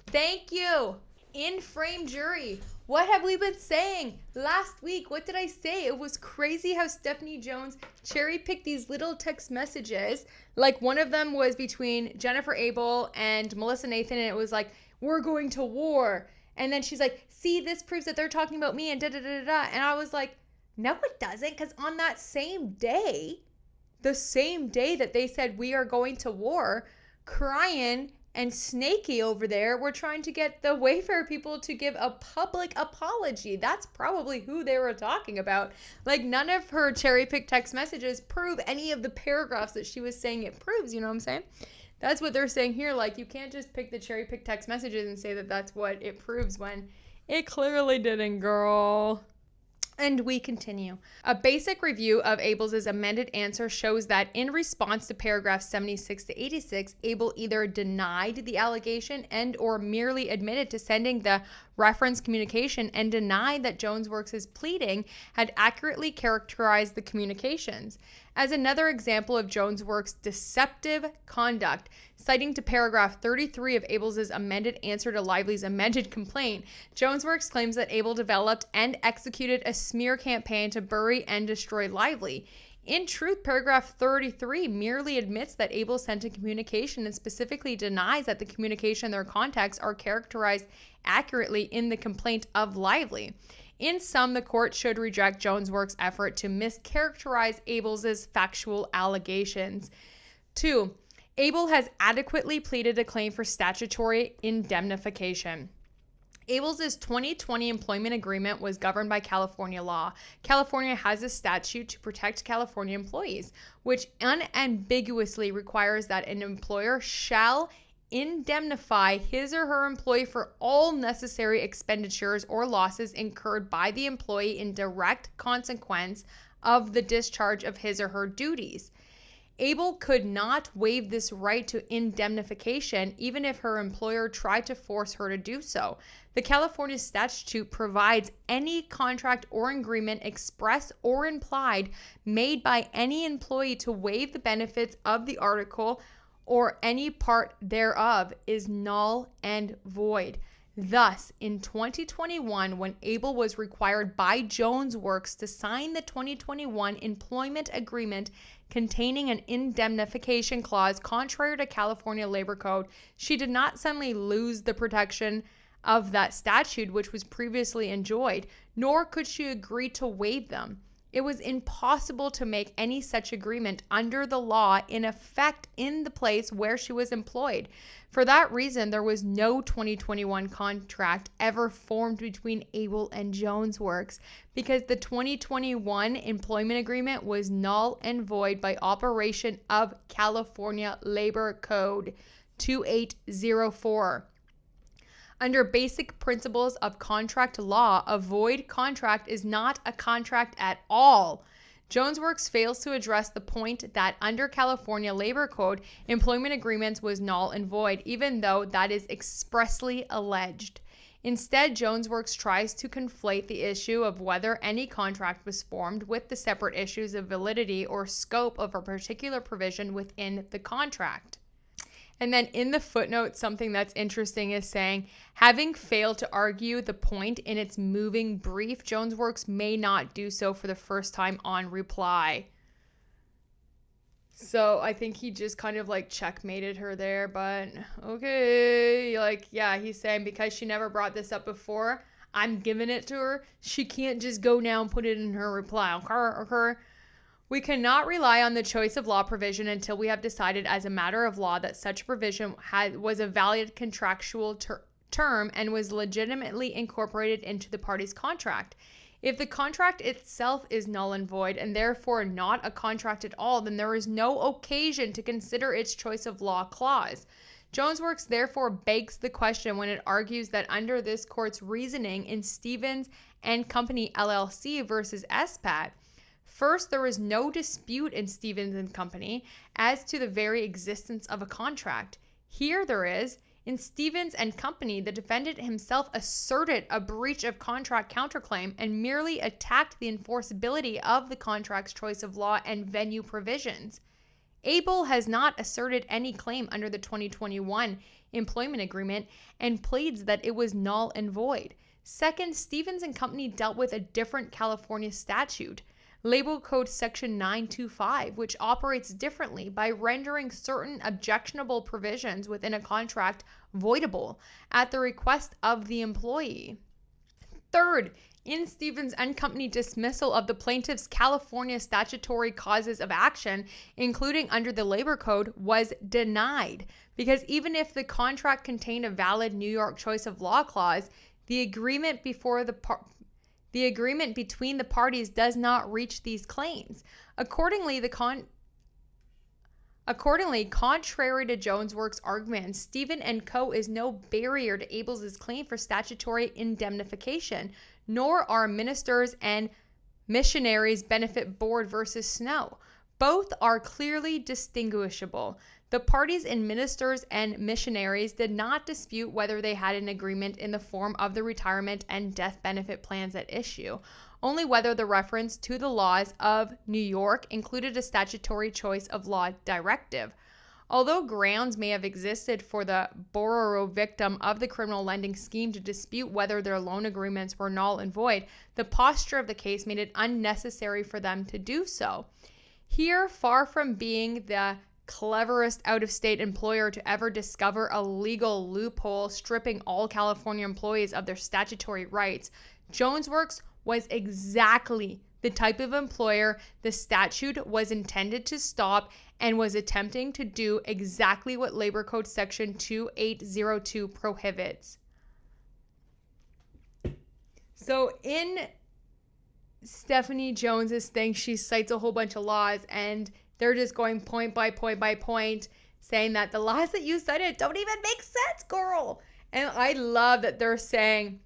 Speaker 1: Thank you. In-frame jury. What have we been saying? Last week, what did I say? It was crazy how Stephanie Jones cherry-picked these little text messages. Like, one of them was between Jennifer Abel and Melissa Nathan, and it was like, we're going to war. And then she's like, see, this proves that they're talking about me and da-da-da-da-da. And I was like, no, it doesn't, because on that same day, the same day that they said we are going to war, crying and Snaky over there were trying to get the Wayfair people to give a public apology. That's probably who they were talking about. Like, none of her cherry-picked text messages prove any of the paragraphs that she was saying it proves, you know what I'm saying? That's what they're saying here. Like, you can't just pick the cherry-picked text messages and say that that's what it proves when it clearly didn't, girl. And we continue. A basic review of Abel's amended answer shows that in response to paragraphs 76 to 86, Abel either denied the allegation and or merely admitted to sending the reference communication and denied that Jones Works' pleading had accurately characterized the communications. As another example of Jones Works' deceptive conduct, citing to paragraph 33 of Abel's amended answer to Lively's amended complaint, Jones Works claims that Abel developed and executed a smear campaign to bury and destroy Lively. In truth, paragraph 33 merely admits that Abel sent a communication and specifically denies that the communication and their contexts are characterized accurately in the complaint of Lively. In sum, the court should reject Jones Works' effort to mischaracterize Abel's factual allegations. 2. Abel has adequately pleaded a claim for statutory indemnification. Abel's 2020 employment agreement was governed by California law. California has a statute to protect California employees, which unambiguously requires that an employer shall indemnify his or her employee for all necessary expenditures or losses incurred by the employee in direct consequence of the discharge of his or her duties. Abel could not waive this right to indemnification even if her employer tried to force her to do so. The California statute provides any contract or agreement, express or implied, made by any employee to waive the benefits of the article or any part thereof is null and void. Thus, in 2021, when Abel was required by Jones Works to sign the 2021 employment agreement containing an indemnification clause contrary to California Labor Code, she did not suddenly lose the protection of that statute which was previously enjoyed, nor could she agree to waive them. It was impossible to make any such agreement under the law in effect in the place where she was employed. For that reason, there was no 2021 contract ever formed between Abel and Jones Works because the 2021 employment agreement was null and void by operation of California Labor Code 2804. Under basic principles of contract law, a void contract is not a contract at all. Jones Works fails to address the point that under California Labor Code, employment agreements was null and void, even though that is expressly alleged. Instead, Jones Works tries to conflate the issue of whether any contract was formed with the separate issues of validity or scope of a particular provision within the contract. And then in the footnote, something that's interesting is saying, having failed to argue the point in its moving brief, Jones Works may not do so for the first time on reply. So I think he just kind of like checkmated her there, but okay. Like, yeah, he's saying because she never brought this up before, I'm giving it to her. She can't just go now and put it in her reply. Okay. We cannot rely on the choice of law provision until we have decided as a matter of law that such provision was a valid contractual term and was legitimately incorporated into the party's contract. If the contract itself is null and void and therefore not a contract at all, then there is no occasion to consider its choice of law clause. Jones Works therefore begs the question when it argues that under this court's reasoning in Stevens and Company LLC versus SPAT, First, there was no dispute in Stevens and Company as to the very existence of a contract. Here there is. In Stevens and Company, the defendant himself asserted a breach of contract counterclaim and merely attacked the enforceability of the contract's choice of law and venue provisions. Abel has not asserted any claim under the 2021 employment agreement and pleads that it was null and void. Second, Stevens and Company dealt with a different California statute, Labor Code Section 925, which operates differently by rendering certain objectionable provisions within a contract voidable at the request of the employee. Third, in Stevens and Company, dismissal of the plaintiff's California statutory causes of action, including under the Labor Code, was denied because even if the contract contained a valid New York choice of law clause, the agreement between the parties does not reach these claims. Accordingly, contrary to Jones Works' argument, Stephen & Co. is no barrier to Abel's claim for statutory indemnification, nor are Ministers and Missionaries Benefit Board versus Snow. Both are clearly distinguishable. The parties in Ministers and Missionaries did not dispute whether they had an agreement in the form of the retirement and death benefit plans at issue, only whether the reference to the laws of New York included a statutory choice of law directive. Although grounds may have existed for the borrower victim of the criminal lending scheme to dispute whether their loan agreements were null and void, the posture of the case made it unnecessary for them to do so. Here, far from being the cleverest out-of-state employer to ever discover a legal loophole stripping all California employees of their statutory rights, Jones Works was exactly the type of employer the statute was intended to stop and was attempting to do exactly what Labor Code Section 2802 prohibits. So in Stephanie Jones's thing, she cites a whole bunch of laws, and they're just going point by point by point, saying that the laws that you cited don't even make sense, girl. And I love that they're saying,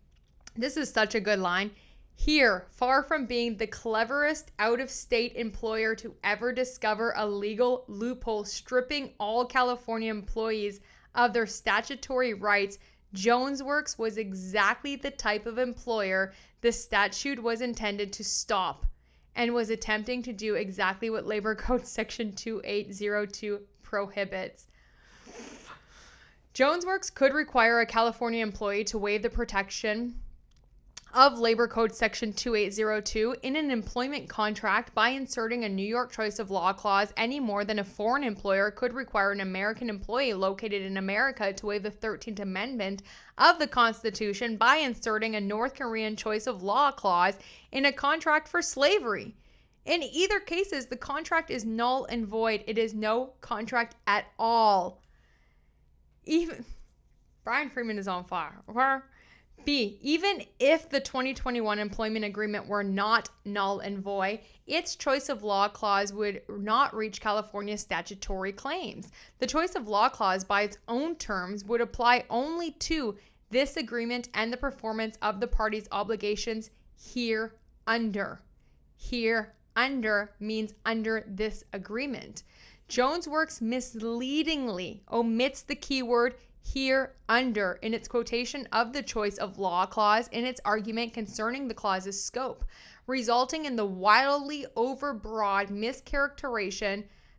Speaker 1: this is such a good line. Here, far from being the cleverest out-of-state employer to ever discover a legal loophole stripping all California employees of their statutory rights, Jones Works was exactly the type of employer the statute was intended to stop and was attempting to do exactly what Labor Code Section 2802 prohibits. Jones Works could require a California employee to waive the protection of Labor Code Section 2802 in an employment contract by inserting a New York choice of law clause any more than a foreign employer could require an American employee located in America to waive the 13th Amendment of the Constitution by inserting a North Korean choice of law clause in a contract for slavery. In either cases, the contract is null and void. It is no contract at all. Even Brian Freeman is on fire. B, even if the 2021 employment agreement were not null and void, its choice of law clause would not reach California's statutory claims. The choice of law clause, by its own terms, would apply only to this agreement and the performance of the parties' obligations hereunder. Hereunder means under this agreement. Jones Works misleadingly omits the keyword hereunder in its quotation of the choice of law clause in its argument concerning the clause's scope, resulting in the wildly overbroad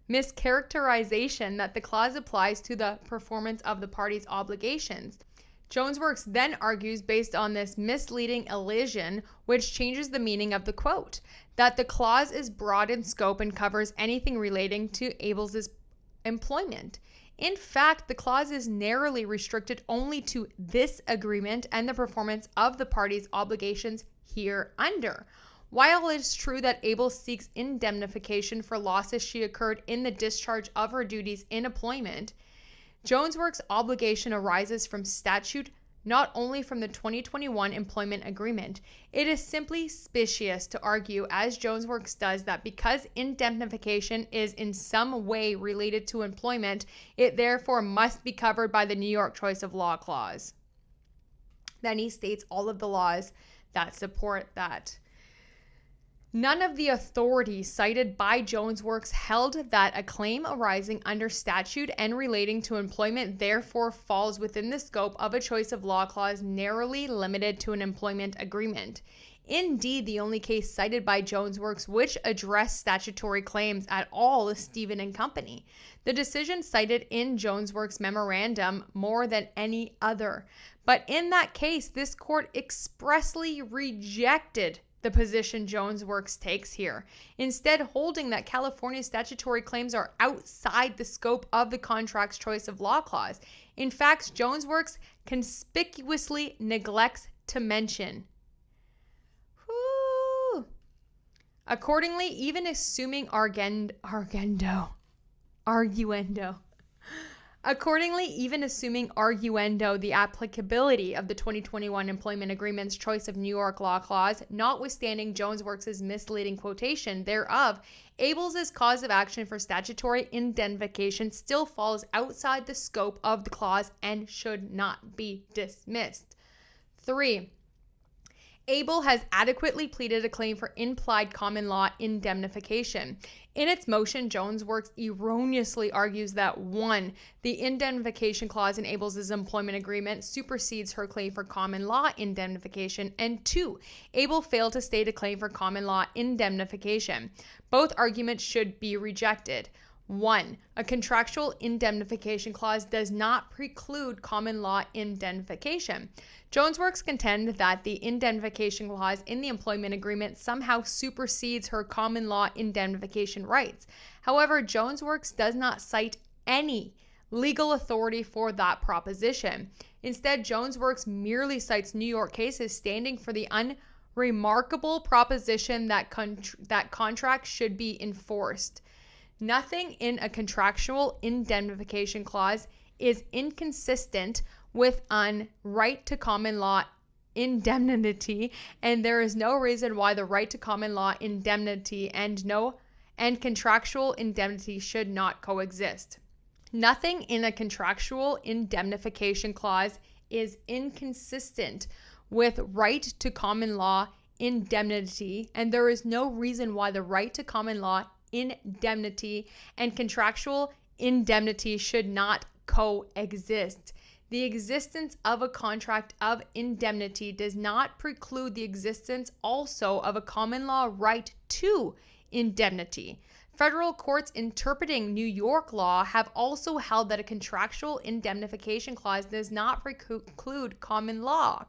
Speaker 1: mischaracterization that the clause applies to the performance of the parties' obligations. Jones Works then argues, based on this misleading elision, which changes the meaning of the quote, that the clause is broad in scope and covers anything relating to Abel's employment. In fact, the clause is narrowly restricted only to this agreement and the performance of the parties' obligations hereunder. While it is true that Abel seeks indemnification for losses she incurred in the discharge of her duties in employment, Jones Works' obligation arises from statute, not only from the 2021 employment agreement. It is simply specious to argue, as Jones Works does, that because indemnification is in some way related to employment, it therefore must be covered by the New York choice of law clause. Then he states all of the laws that support that. None of the authorities cited by Jonesworks held that a claim arising under statute and relating to employment therefore falls within the scope of a choice of law clause narrowly limited to an employment agreement. Indeed, the only case cited by Jonesworks which addressed statutory claims at all is Stephen and Company. The decision cited in Jonesworks' memorandum more than any other. But in that case, this court expressly rejected the position Jonesworks takes here, instead holding that California statutory claims are outside the scope of the contract's choice of law clause. In fact, Jonesworks conspicuously neglects to mention. Accordingly, even assuming arguendo, the applicability of the 2021 Employment Agreement's choice of New York law clause, notwithstanding Jonesworks' misleading quotation thereof, Abel's cause of action for statutory indemnification still falls outside the scope of the clause and should not be dismissed. 3. Abel has adequately pleaded a claim for implied common law indemnification. In its motion, Jonesworks erroneously argues that 1. The indemnification clause in Abel's employment agreement supersedes her claim for common law indemnification, and 2. Abel failed to state a claim for common law indemnification. Both arguments should be rejected. 1. A contractual indemnification clause does not preclude common law indemnification. Jonesworks contend that the indemnification clause in the employment agreement somehow supersedes her common law indemnification rights. However, Jonesworks does not cite any legal authority for that proposition. Instead, Jonesworks merely cites New York cases standing for the unremarkable proposition that contracts should be enforced. Nothing in a contractual indemnification clause is inconsistent with a right to common law indemnity, and there is no reason why the right to common law indemnity and contractual indemnity should not coexist. Nothing in a contractual indemnification clause is inconsistent with right to common law indemnity, and there is no reason why the right to common law indemnity and contractual indemnity should not coexist. The existence of a contract of indemnity does not preclude the existence also of a common law right to indemnity. Federal courts interpreting New York law have also held that a contractual indemnification clause does not preclude common law.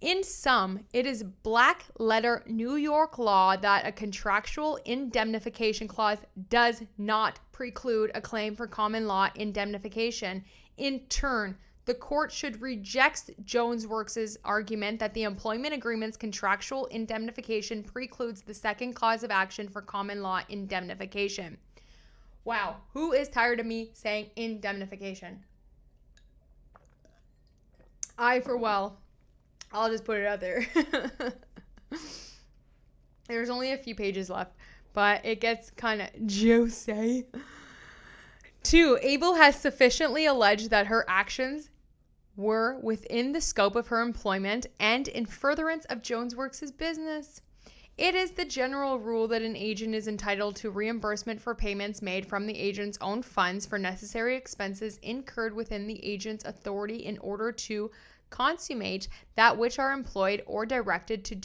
Speaker 1: In sum, it is black letter New York law that a contractual indemnification clause does not preclude a claim for common law indemnification. In turn, the court should reject Jonesworks' argument that the employment agreement's contractual indemnification precludes the second cause of action for common law indemnification. Wow, who is tired of me saying indemnification? I'll just put it out there. There's only a few pages left, but it gets kind of juicy. 2. Abel has sufficiently alleged that her actions were within the scope of her employment and in furtherance of Jonesworks' business. It is the general rule that an agent is entitled to reimbursement for payments made from the agent's own funds for necessary expenses incurred within the agent's authority in order to consummate that which are employed or directed to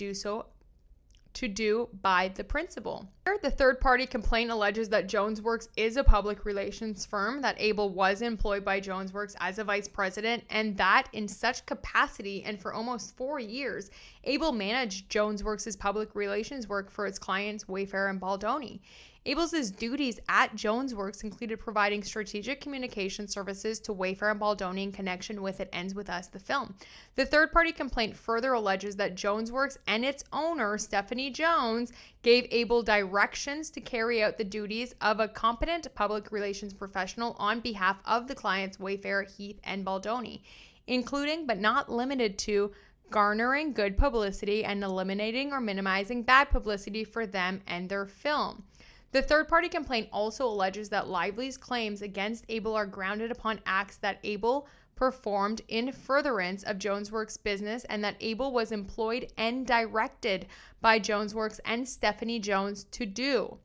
Speaker 1: do by the principal. The third-party complaint alleges that Jonesworks is a public relations firm, that Abel was employed by Jonesworks as a vice president, and that in such capacity and for almost 4 years, Abel managed Jonesworks' public relations work for its clients Wayfair and Baldoni. Abel's duties at Jonesworks included providing strategic communication services to Wayfair and Baldoni in connection with It Ends With Us, the film. The third-party complaint further alleges that Jonesworks and its owner, Stephanie Jones, gave Abel directions to carry out the duties of a competent public relations professional on behalf of the clients Wayfair, Heath, and Baldoni, including but not limited to garnering good publicity and eliminating or minimizing bad publicity for them and their film. The third-party complaint also alleges that Lively's claims against Abel are grounded upon acts that Abel performed in furtherance of JonesWorks' business and that Abel was employed and directed by JonesWorks and Stephanie Jones to do.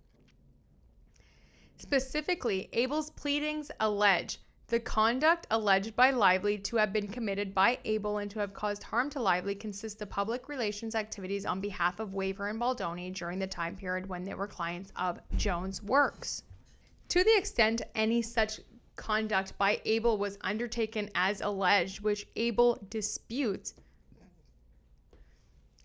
Speaker 1: Specifically, Abel's pleadings allege the conduct alleged by Lively to have been committed by Abel and to have caused harm to Lively consists of public relations activities on behalf of Wafer and Baldoni during the time period when they were clients of JonesWorks. To the extent any such conduct by Abel was undertaken as alleged, which Abel disputes,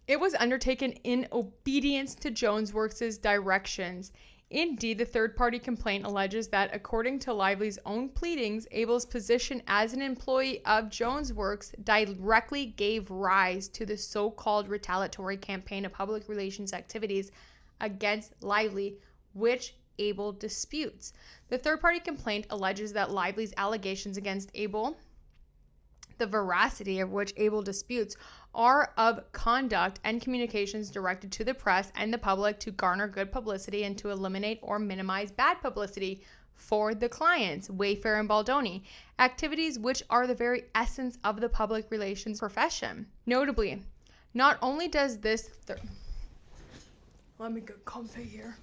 Speaker 1: it was undertaken in obedience to JonesWorks' directions. Indeed, the third-party complaint alleges that, according to Lively's own pleadings, Abel's position as an employee of JonesWorks directly gave rise to the so-called retaliatory campaign of public relations activities against Lively, which Abel disputes. The third-party complaint alleges that Lively's allegations against Abel, the veracity of which Abel disputes, are of conduct and communications directed to the press and the public to garner good publicity and to eliminate or minimize bad publicity for the clients, Wayfair and Baldoni, activities which are the very essence of the public relations profession. Notably, not only does this... Let me get comfy here.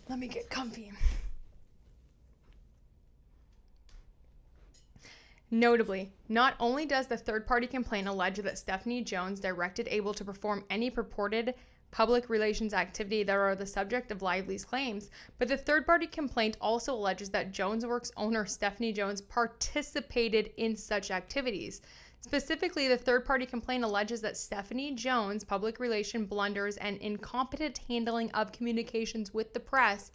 Speaker 1: Let me get comfy. Notably, not only does the third-party complaint allege that Stephanie Jones directed Abel to perform any purported public relations activity that are the subject of Lively's claims, but the third-party complaint also alleges that JonesWorks owner Stephanie Jones participated in such activities. Specifically, the third-party complaint alleges that Stephanie Jones' public relation blunders and incompetent handling of communications with the press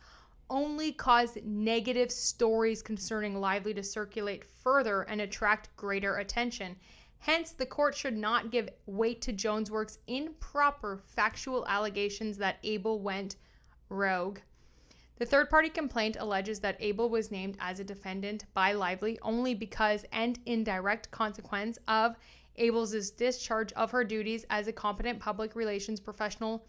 Speaker 1: only caused negative stories concerning Lively to circulate further and attract greater attention. Hence, the court should not give weight to JonesWorks' improper factual allegations that Abel went rogue. The third-party complaint alleges that Abel was named as a defendant by Lively only because and in direct consequence of Abel's discharge of her duties as a competent public relations professional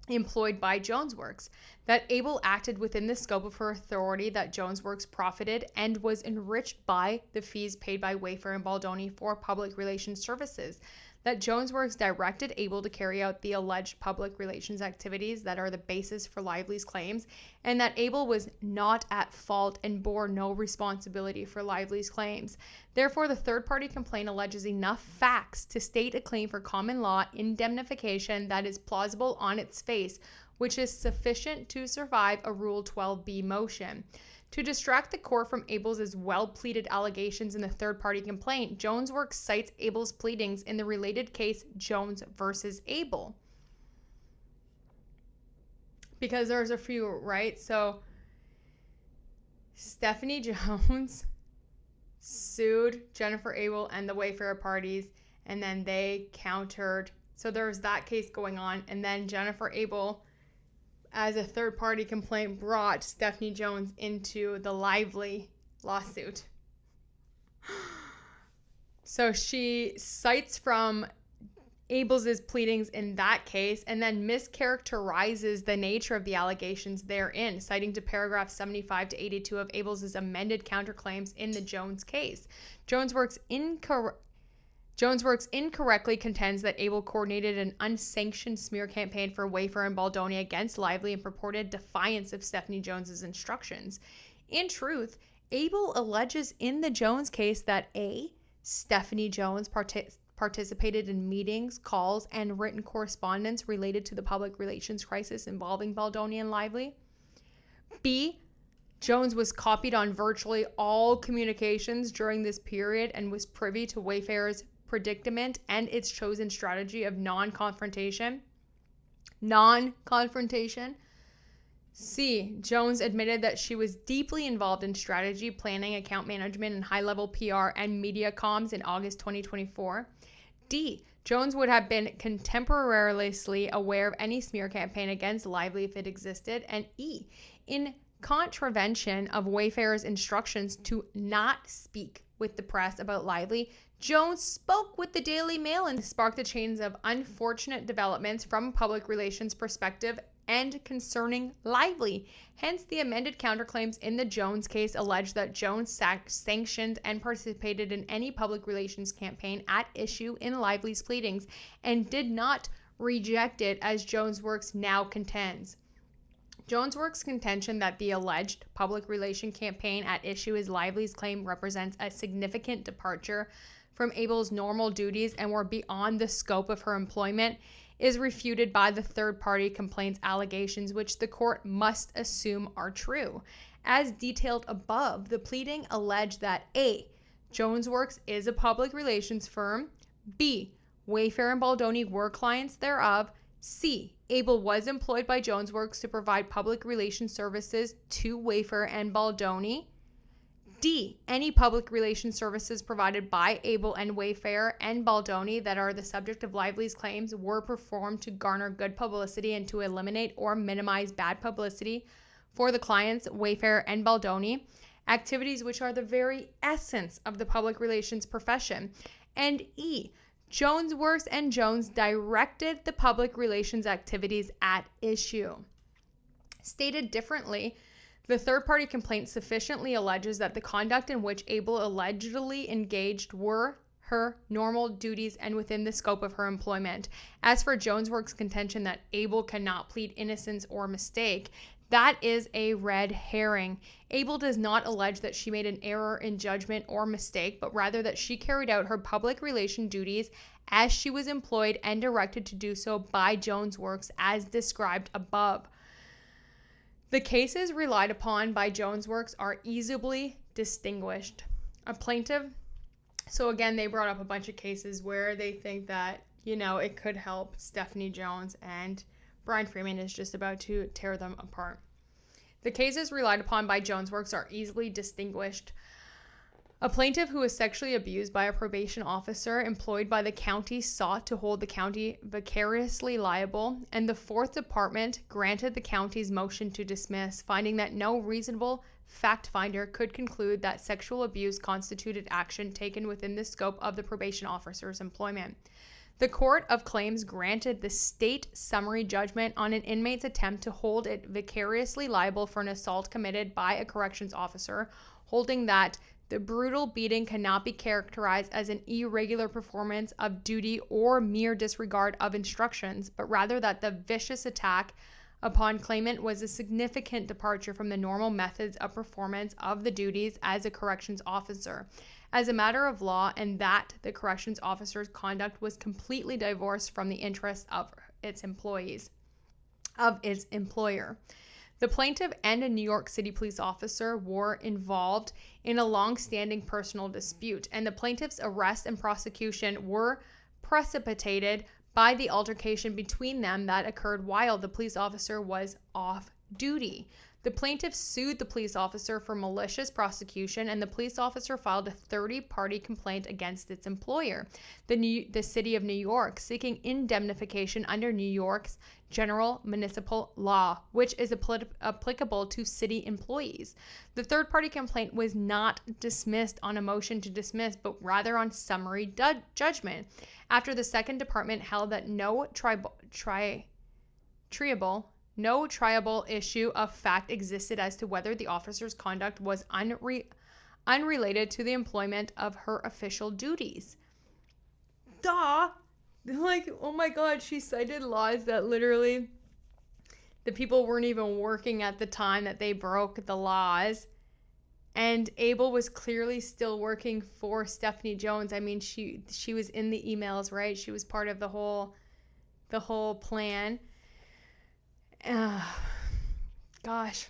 Speaker 1: employed by JonesWorks, that Abel acted within the scope of her authority, that JonesWorks profited and was enriched by the fees paid by Wayfair and Baldoni for public relations services, that JonesWorks directed Abel to carry out the alleged public relations activities that are the basis for Lively's claims, and that Abel was not at fault and bore no responsibility for Lively's claims. Therefore, the third-party complaint alleges enough facts to state a claim for common law indemnification that is plausible on its face, which is sufficient to survive a Rule 12b motion. To distract the court from Abel's well-pleaded allegations in the third-party complaint, JonesWorks cites Abel's pleadings in the related case Jones versus Abel. Because there's a few, right? So, Stephanie Jones sued Jennifer Abel and the Wayfair parties, and then they countered. So there was that case going on, and then Jennifer Abel, as a third-party complaint, brought Stephanie Jones into the Lively lawsuit. So she cites from Abel's pleadings in that case and then mischaracterizes the nature of the allegations therein, citing to paragraphs 75 to 82 of Abel's amended counterclaims in the Jones case. JonesWorks incorrectly contends that Abel coordinated an unsanctioned smear campaign for Wayfair and Baldoni against Lively in purported defiance of Stephanie Jones's instructions. In truth, Abel alleges in the Jones case that A. Stephanie Jones participated in meetings, calls, and written correspondence related to the public relations crisis involving Baldoni and Lively. B. Jones was copied on virtually all communications during this period and was privy to Wayfair's predicament and its chosen strategy of non-confrontation. C. Jones admitted that she was deeply involved in strategy, planning, account management, and high-level PR and media comms in August 2024. D. Jones would have been contemporaneously aware of any smear campaign against Lively if it existed. And E. In contravention of Wayfair's instructions to not speak with the press about Lively, Jones spoke with the Daily Mail and sparked a chain of unfortunate developments from a public relations perspective and concerning Lively. Hence, the amended counterclaims in the Jones case allege that Jones sanctioned and participated in any public relations campaign at issue in Lively's pleadings and did not reject it, as Jones Works now contends. Jones Works' contention that the alleged public relation campaign at issue is Lively's claim represents a significant departure from Abel's normal duties and were beyond the scope of her employment is refuted by the third-party complaint's allegations, which the court must assume are true. As detailed above, the pleading alleged that A. Jones Works is a public relations firm, B. Wayfair and Baldoni were clients thereof, C. Abel was employed by Jones Works to provide public relations services to Wayfair and Baldoni, D. Any public relations services provided by Abel and Wayfair and Baldoni that are the subject of Lively's claims were performed to garner good publicity and to eliminate or minimize bad publicity for the clients, Wayfair and Baldoni, activities which are the very essence of the public relations profession. And E. Jones Works and Jones directed the public relations activities at issue. Stated differently, the third-party complaint sufficiently alleges that the conduct in which Abel allegedly engaged were her normal duties and within the scope of her employment. As for Jones Works' contention that Abel cannot plead innocence or mistake, that is a red herring. Abel does not allege that she made an error in judgment or mistake, but rather that she carried out her public relation duties as she was employed and directed to do so by Jones Works as described above. The cases relied upon by Jones Works are easily distinguished. A plaintiff, so again, they brought up a bunch of cases where they think that, it could help Stephanie Jones, and Brian Freeman is just about to tear them apart. The cases relied upon by Jones Works are easily distinguished. A plaintiff who was sexually abused by a probation officer employed by the county sought to hold the county vicariously liable, and the Fourth Department granted the county's motion to dismiss, finding that no reasonable fact finder could conclude that sexual abuse constituted action taken within the scope of the probation officer's employment. The Court of Claims granted the state summary judgment on an inmate's attempt to hold it vicariously liable for an assault committed by a corrections officer, holding that the brutal beating cannot be characterized as an irregular performance of duty or mere disregard of instructions, but rather that the vicious attack upon claimant was a significant departure from the normal methods of performance of the duties as a corrections officer, as a matter of law, and that the corrections officer's conduct was completely divorced from the interests of its employees, of its employer. The plaintiff and a New York City police officer were involved in a long-standing personal dispute, and the plaintiff's arrest and prosecution were precipitated by the altercation between them that occurred while the police officer was off duty. The plaintiff sued the police officer for malicious prosecution, and the police officer filed a 30-party complaint against its employer, the City of New York, seeking indemnification under New York's general municipal law, which is applicable to city employees. The third-party complaint was not dismissed on a motion to dismiss, but rather on summary judgment, after the Second Department held that no triable issue of fact existed as to whether the officer's conduct was unrelated to the employment of her official duties. Duh! Like, oh my god, she cited laws that literally the people weren't even working at the time that they broke the laws. And Abel was clearly still working for Stephanie Jones. I mean, she was in the emails, right? She was part of the whole plan. Gosh.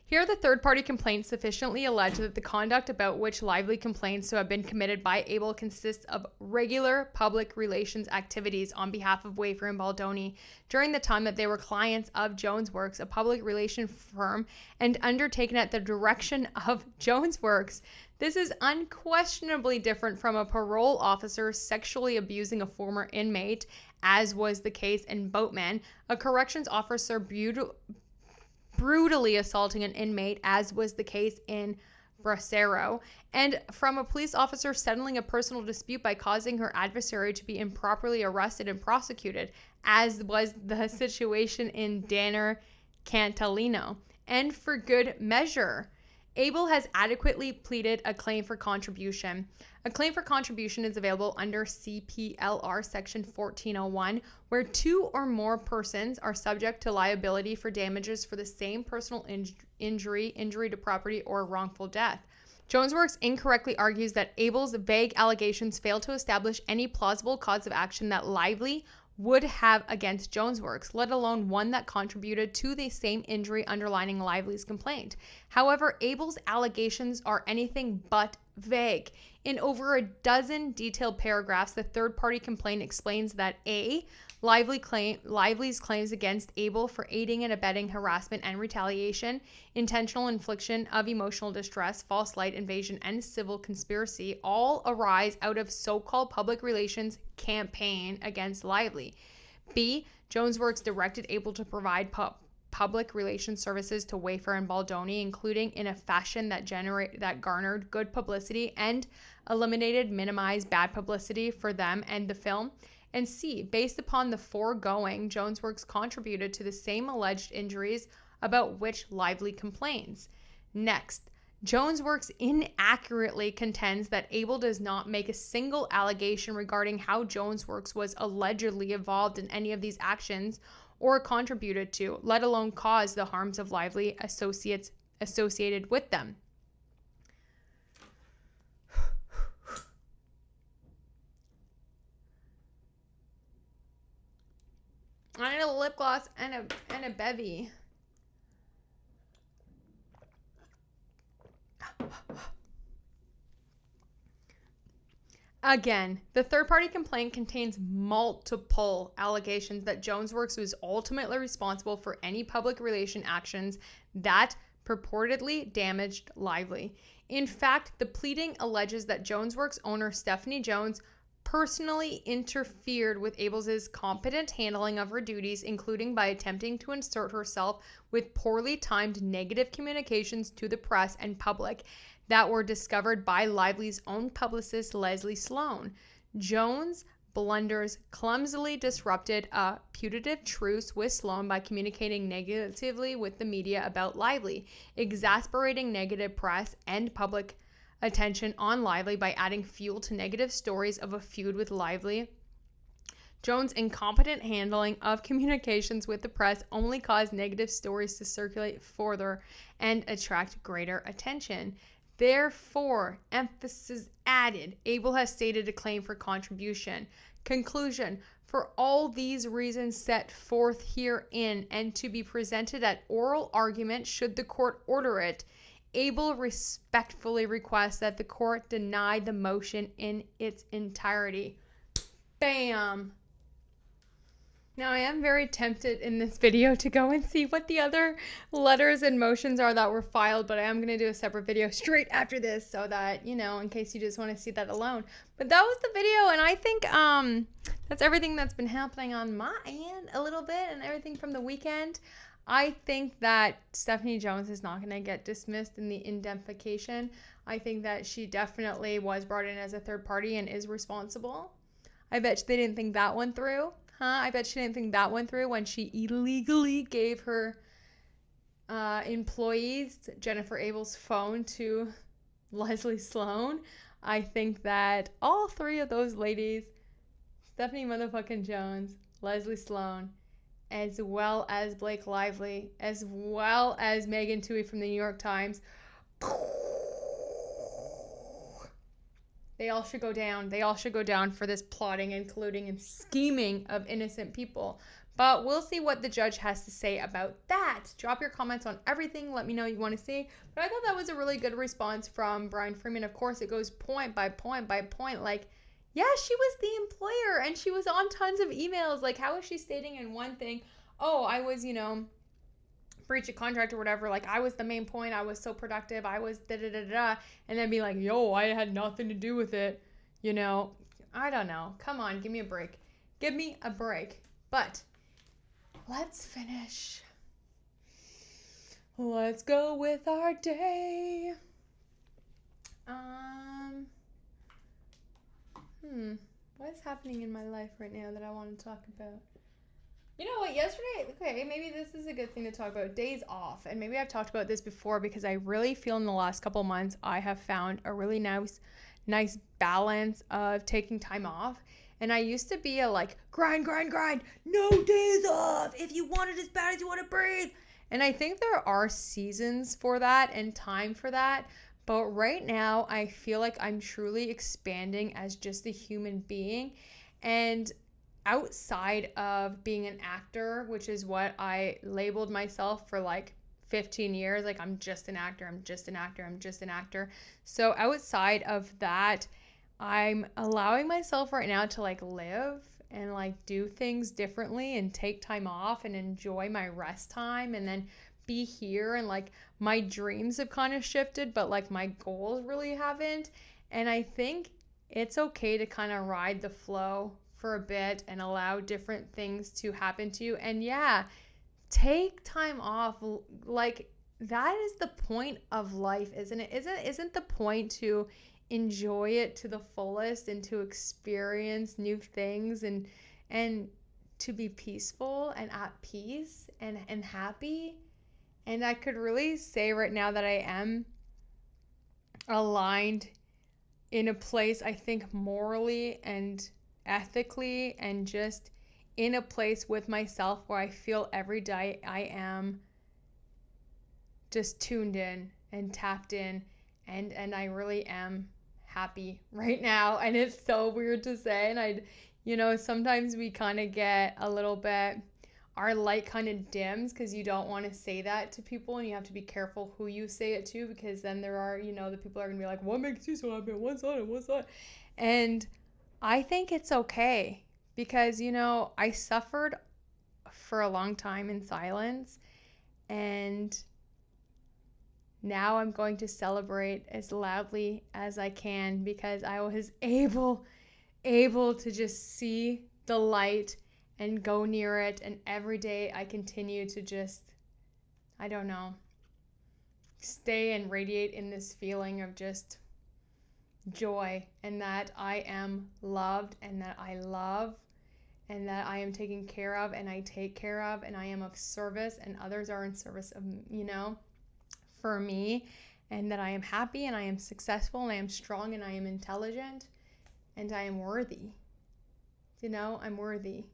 Speaker 1: Here, the third-party complaint sufficiently alleged that the conduct about which Lively complains to have been committed by Abel consists of regular public relations activities on behalf of Wayfair and Baldoni during the time that they were clients of Jones Works, a public relation firm, and undertaken at the direction of Jones Works. This is unquestionably different from a parole officer sexually abusing a former inmate, as was the case in Boatman, a corrections officer brutally assaulting an inmate, as was the case in Bracero, and from a police officer settling a personal dispute by causing her adversary to be improperly arrested and prosecuted, as was the situation in Danner Cantalino, and for good measure. Abel has adequately pleaded a claim for contribution. A claim for contribution is available under CPLR Section 1401, where two or more persons are subject to liability for damages for the same personal injury to property, or wrongful death. Jonesworks incorrectly argues that Abel's vague allegations fail to establish any plausible cause of action that Lively would have against Jonesworks, let alone one that contributed to the same injury underlining Lively's complaint. However, Abel's allegations are anything but vague. In over a dozen detailed paragraphs, the third-party complaint explains that A. Lively's claims against Abel for aiding and abetting harassment and retaliation, intentional infliction of emotional distress, false light invasion, and civil conspiracy all arise out of so-called public relations campaign against Lively. B. Jonesworks directed Abel to provide public relations services to Wafer and Baldoni, including in a fashion that garnered good publicity and minimized bad publicity for them and the film. And C, based upon the foregoing, Jonesworks contributed to the same alleged injuries about which Lively complains. Next, Jonesworks inaccurately contends that Abel does not make a single allegation regarding how Jonesworks was allegedly involved in any of these actions or contributed to, let alone caused the harms of Lively associated with them. I need a lip gloss and a bevy. Again, the third-party complaint contains multiple allegations that Jonesworks was ultimately responsible for any public relation actions that purportedly damaged Lively. In fact, the pleading alleges that Jonesworks owner Stephanie Jones personally interfered with Abel's competent handling of her duties, including by attempting to insert herself with poorly timed negative communications to the press and public that were discovered by Lively's own publicist, Leslie Sloan. Jones' blunders clumsily disrupted a putative truce with Sloan by communicating negatively with the media about Lively, exasperating negative press and public attention on Lively by adding fuel to negative stories of a feud with Lively. Jones' incompetent handling of communications with the press only caused negative stories to circulate further and attract greater attention. Therefore, emphasis added, Abel has stated a claim for contribution. Conclusion: for all these reasons set forth herein and to be presented at oral argument should the court order it, Abel respectfully requests that the court deny the motion in its entirety. Bam! Now, I am very tempted in this video to go and see what the other letters and motions are that were filed, but I am going to do a separate video straight after this so that, you know, in case you just want to see that alone. But that was the video, and I think that's everything that's been happening on my end a little bit and everything from the weekend. I think that Stephanie Jones is not going to get dismissed in the indemnification. I think that she definitely was brought in as a third party and is responsible. I bet they didn't think that one through. I bet she didn't think that one through when she illegally gave her employees Jennifer Abel's phone to Leslie Sloan. I think that all three of those ladies, Stephanie motherfucking Jones, Leslie Sloan, as well as Blake Lively, as well as Megan Twohey from the New York Times, they all should go down. They all should go down for this plotting and colluding and scheming of innocent people. But we'll see what the judge has to say about that. Drop your comments on everything. Let me know what you want to see. But I thought that was a really good response from Brian Freeman. Of course, it goes point by point by point. Like, yeah, she was the employer and she was on tons of emails. Like, how is she stating in one thing, oh, I was, breach of contract or whatever, like I was the main point, I was so productive, I was da-da-da-da, and then be like, yo, I had nothing to do with it, I don't know. Come on, give me a break. Give me a break. But let's finish. Let's go with our day. What is happening in my life right now that I want to talk about? You know what, yesterday, okay, maybe this is a good thing to talk about. Days off. And maybe I've talked about this before because I really feel in the last couple months I have found a really nice balance of taking time off. And I used to be a like grind, no days off. If you want it as bad as you want to breathe. And I think there are seasons for that and time for that. But right now, I feel like I'm truly expanding as just a human being. And outside of being an actor, which is what I labeled myself for like 15 years, like I'm just an actor, I'm just an actor, I'm just an actor. So outside of that, I'm allowing myself right now to like live and like do things differently and take time off and enjoy my rest time and then be here. And like my dreams have kind of shifted, but like my goals really haven't. And I think it's okay to kind of ride the flow for a bit and allow different things to happen to you. And yeah, take time off. Like that is the point of life, isn't it? Isn't the point to enjoy it to the fullest and to experience new things and to be peaceful and at peace and happy? And I could really say right now that I am aligned in a place, I think, morally and ethically, and just in a place with myself where I feel every day I am just tuned in and tapped in, and I really am happy right now. And it's so weird to say, and sometimes we kind of get a little bit, our light kind of dims because you don't want to say that to people, and you have to be careful who you say it to, because then there are, the people are going to be like, what makes you so happy? What's that? And I think it's okay because, I suffered for a long time in silence, and now I'm going to celebrate as loudly as I can because I was able to just see the light and go near it. And every day I continue to just, I don't know, stay and radiate in this feeling of just joy, and that I am loved, and that I love, and that I am taken care of, and I take care of, and I am of service, and others are in service of, for me, and that I am happy, and I am successful, and I am strong, and I am intelligent, and I am worthy. I'm worthy.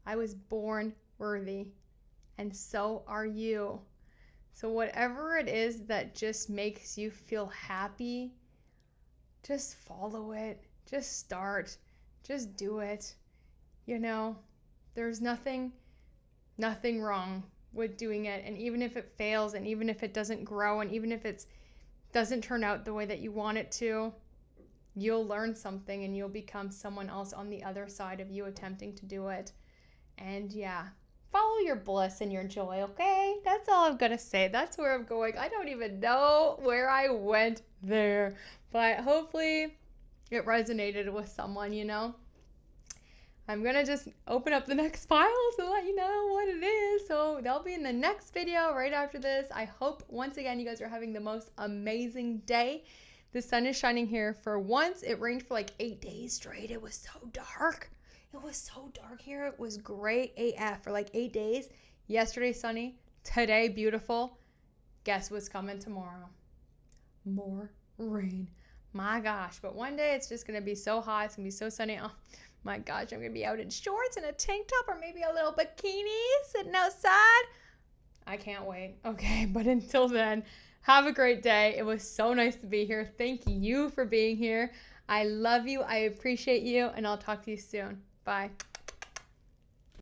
Speaker 1: I was born worthy, and so are you. So whatever it is that just makes you feel happy, just follow it. Just start. Just do it. There's nothing wrong with doing it. And even if it fails, and even if it doesn't grow, and even if it doesn't turn out the way that you want it to, you'll learn something and you'll become someone else on the other side of you attempting to do it. And yeah, follow your bliss and your joy, okay? That's all I'm going to say. That's where I'm going. I don't even know where I went there, but hopefully it resonated with someone, I'm going to just open up the next files and let you know what it is. So they'll be in the next video right after this. I hope, once again, you guys are having the most amazing day. The sun is shining here for once. It rained for like 8 days straight. It was so dark. It was so dark here. It was great AF for like 8 days. Yesterday, sunny. Today, beautiful. Guess what's coming tomorrow? More rain. My gosh. But one day, it's just going to be so hot. It's going to be so sunny. Oh, my gosh. I'm going to be out in shorts and a tank top, or maybe a little bikini sitting outside. I can't wait. Okay, but until then, have a great day. It was so nice to be here. Thank you for being here. I love you. I appreciate you, and I'll talk to you soon. Bye.